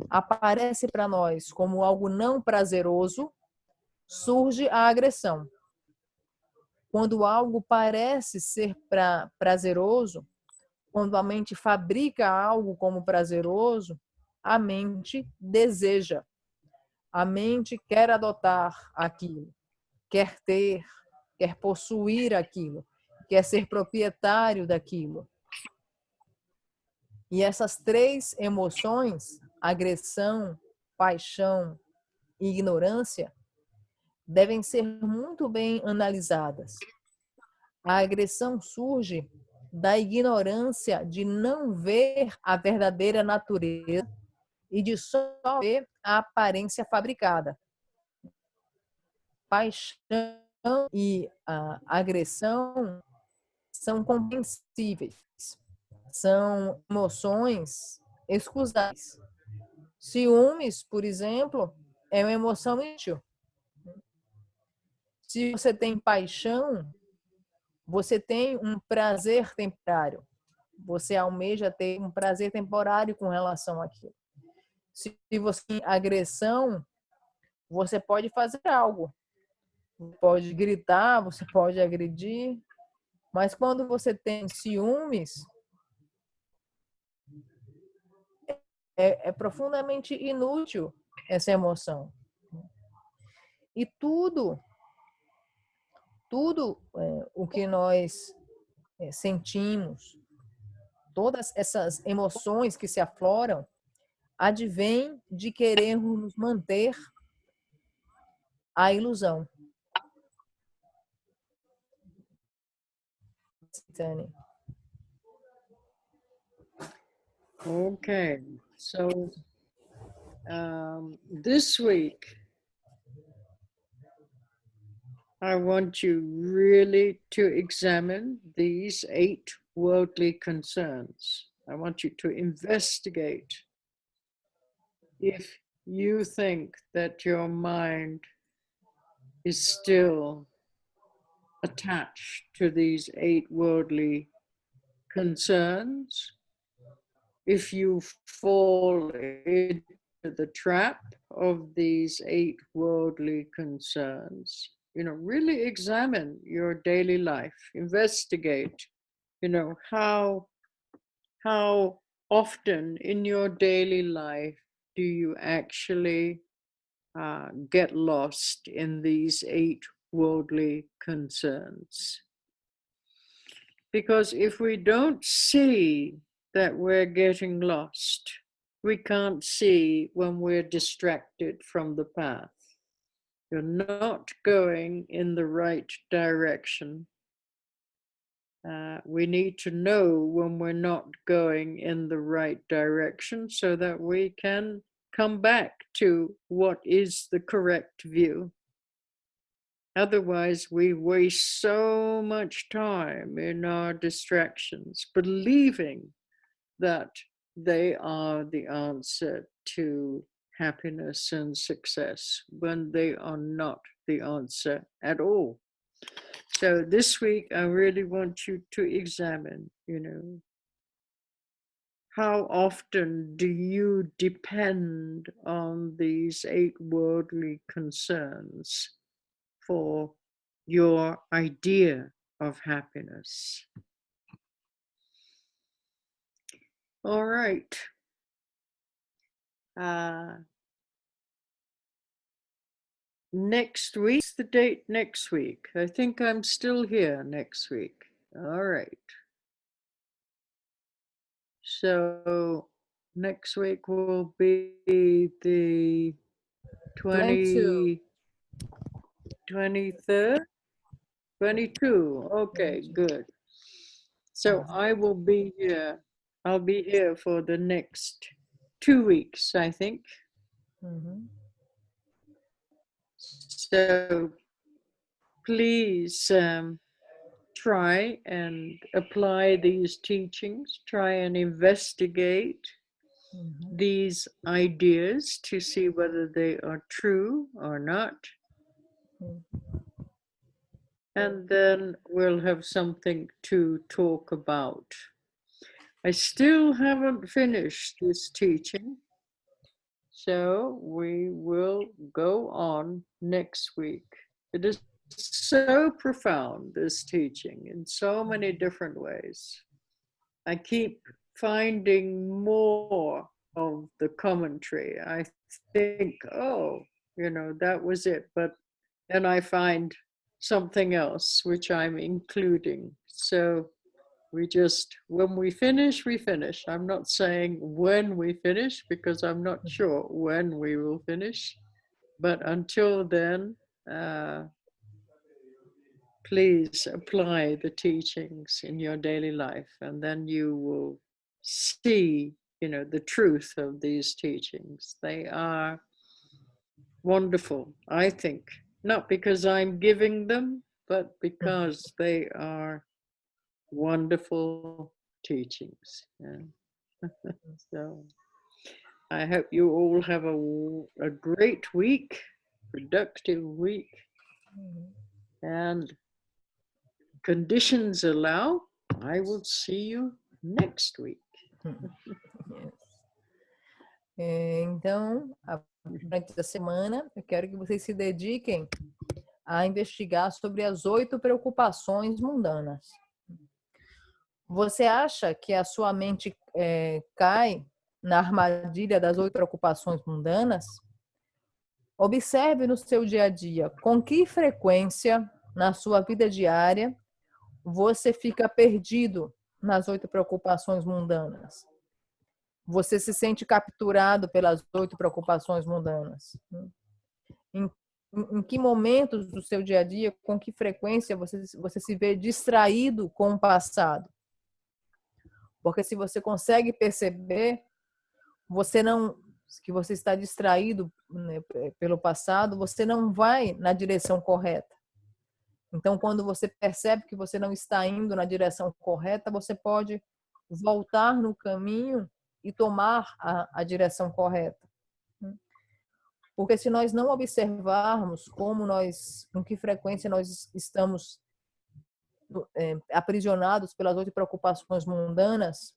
aparece para nós como algo não prazeroso, surge a agressão. Quando algo parece ser prazeroso, quando a mente fabrica algo como prazeroso, a mente deseja. A mente quer adotar aquilo, quer ter, quer possuir aquilo, quer ser proprietário daquilo. E essas três emoções, agressão, paixão e ignorância, devem ser muito bem analisadas. A agressão surge da ignorância de não ver a verdadeira natureza e de só ver a aparência fabricada. Paixão e a agressão são compreensíveis, são emoções excusáveis. Ciúmes, por exemplo, é uma emoção inútil. Se você tem paixão, você tem um prazer temporário. Você almeja ter um prazer temporário com relação àquilo. Se você tem agressão, você pode fazer algo. Você pode gritar, você pode agredir. Mas quando você tem ciúmes, é profundamente inútil essa emoção. E tudo o que nós sentimos, todas essas emoções que se afloram, advém de querermos nos manter a ilusão. Tânia. Okay, so this week, I want you really to examine these 8 worldly concerns. I want you to investigate if you think that your mind is still attached to these 8 worldly concerns, if you fall into the trap of these 8 worldly concerns, really examine your daily life, investigate, how often in your daily life do you actually get lost in these 8 worldly concerns. Because if we don't see that we're getting lost, we can't see when we're distracted from the path. You're not going in the right direction. We need to know when we're not going in the right direction so that we can come back to what is the correct view. Otherwise, we waste so much time in our distractions, believing that they are the answer to happiness and success when they are not the answer at all. So this week, I really want you to examine, how often do you depend on these 8 worldly concerns for your idea of happiness? All right. Next week, the date next week. I think I'm still here next week. All right. So next week will be the 22. 23rd? 22. Okay, 22. good. So I will be here. I'll be here for the next 2 weeks, I think. Uhum. So please try and apply these teachings, try and investigate Uhum. these ideas to see whether they are true or not. And then we'll have something to talk about. I still haven't finished this teaching, so we will go on next week. It is so profound, this teaching, in so many different ways. I keep finding more of the commentary. I think, oh, that was it. But then I find something else which I'm including. So when we finish, we finish. I'm not saying when we finish because I'm not sure when we will finish. But until then, please apply the teachings in your daily life, and then you will see, the truth of these teachings. They are wonderful, I think, not because I'm giving them, but because they are wonderful teachings. Yeah. So I hope you all have a great week, productive week, and conditions allow, I will see you next week. Yes. Então, durante essa semana, eu quero que vocês se dediquem a investigar sobre as 8 preocupações mundanas. Você acha que a sua mente cai na armadilha das 8 preocupações mundanas? Observe no seu dia a dia com que frequência na sua vida diária você fica perdido nas 8 preocupações mundanas. Você se sente capturado pelas 8 preocupações mundanas. Em que momentos do seu dia a dia, com que frequência você se vê distraído com o passado? Porque se você consegue perceber, que você está distraído, né, pelo passado, você não vai na direção correta. Então, quando você percebe que você não está indo na direção correta, você pode voltar no caminho e tomar a direção correta. Porque se nós não observarmos com que frequência nós estamos aprisionados pelas 8 preocupações mundanas,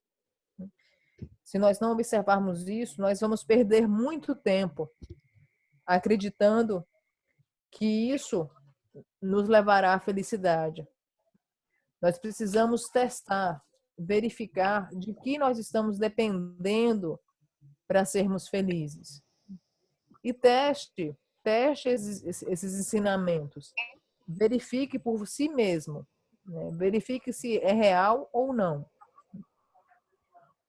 se nós não observarmos isso, nós vamos perder muito tempo acreditando que isso nos levará à felicidade. Nós precisamos testar, verificar de que nós estamos dependendo para sermos felizes. E teste esses ensinamentos. Verifique por si mesmo, né? Verifique se é real ou não.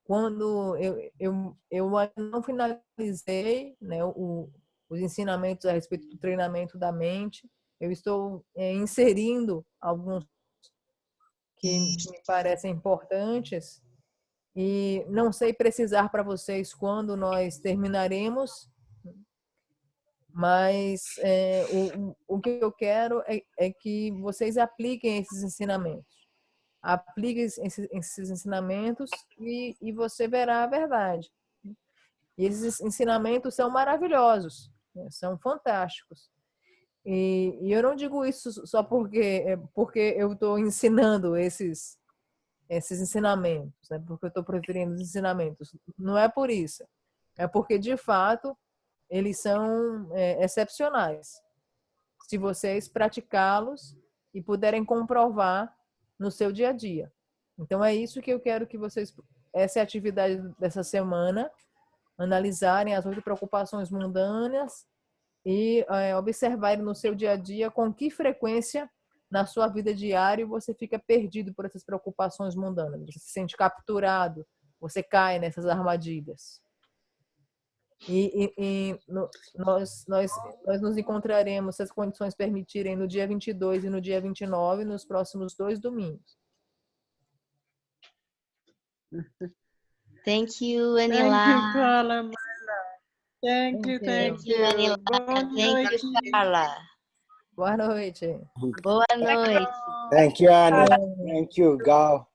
Quando eu não finalizei, né, os ensinamentos a respeito do treinamento da mente, eu estou inserindo alguns que me parecem importantes e não sei precisar para vocês quando nós terminaremos, mas o que eu quero é que vocês apliquem esses ensinamentos. Aplique esses ensinamentos e você verá a verdade. E esses ensinamentos são maravilhosos, né? São fantásticos. E eu não digo isso só porque eu estou ensinando esses ensinamentos, né? Porque eu estou preferindo os ensinamentos. Não é por isso. É porque, de fato, eles são excepcionais. Se vocês praticá-los e puderem comprovar no seu dia a dia. Então, é isso que eu quero que vocês... Essa é a atividade dessa semana. Analisarem as 8 preocupações mundanas e observarem no seu dia a dia com que frequência na sua vida diária você fica perdido por essas preocupações mundanas. Você se sente capturado você cai nessas armadilhas. Nós nos encontraremos, se as condições permitirem, no dia 22 e no dia 29, nos próximos 2 domingos. Thank you, Thank Anila. you, Carla. my love. Thank you, Thank thank you, Anila. you. Boa Thank noite. you, Carla. Boa noite. Boa noite. Thank you, Annie. Thank you, Gal.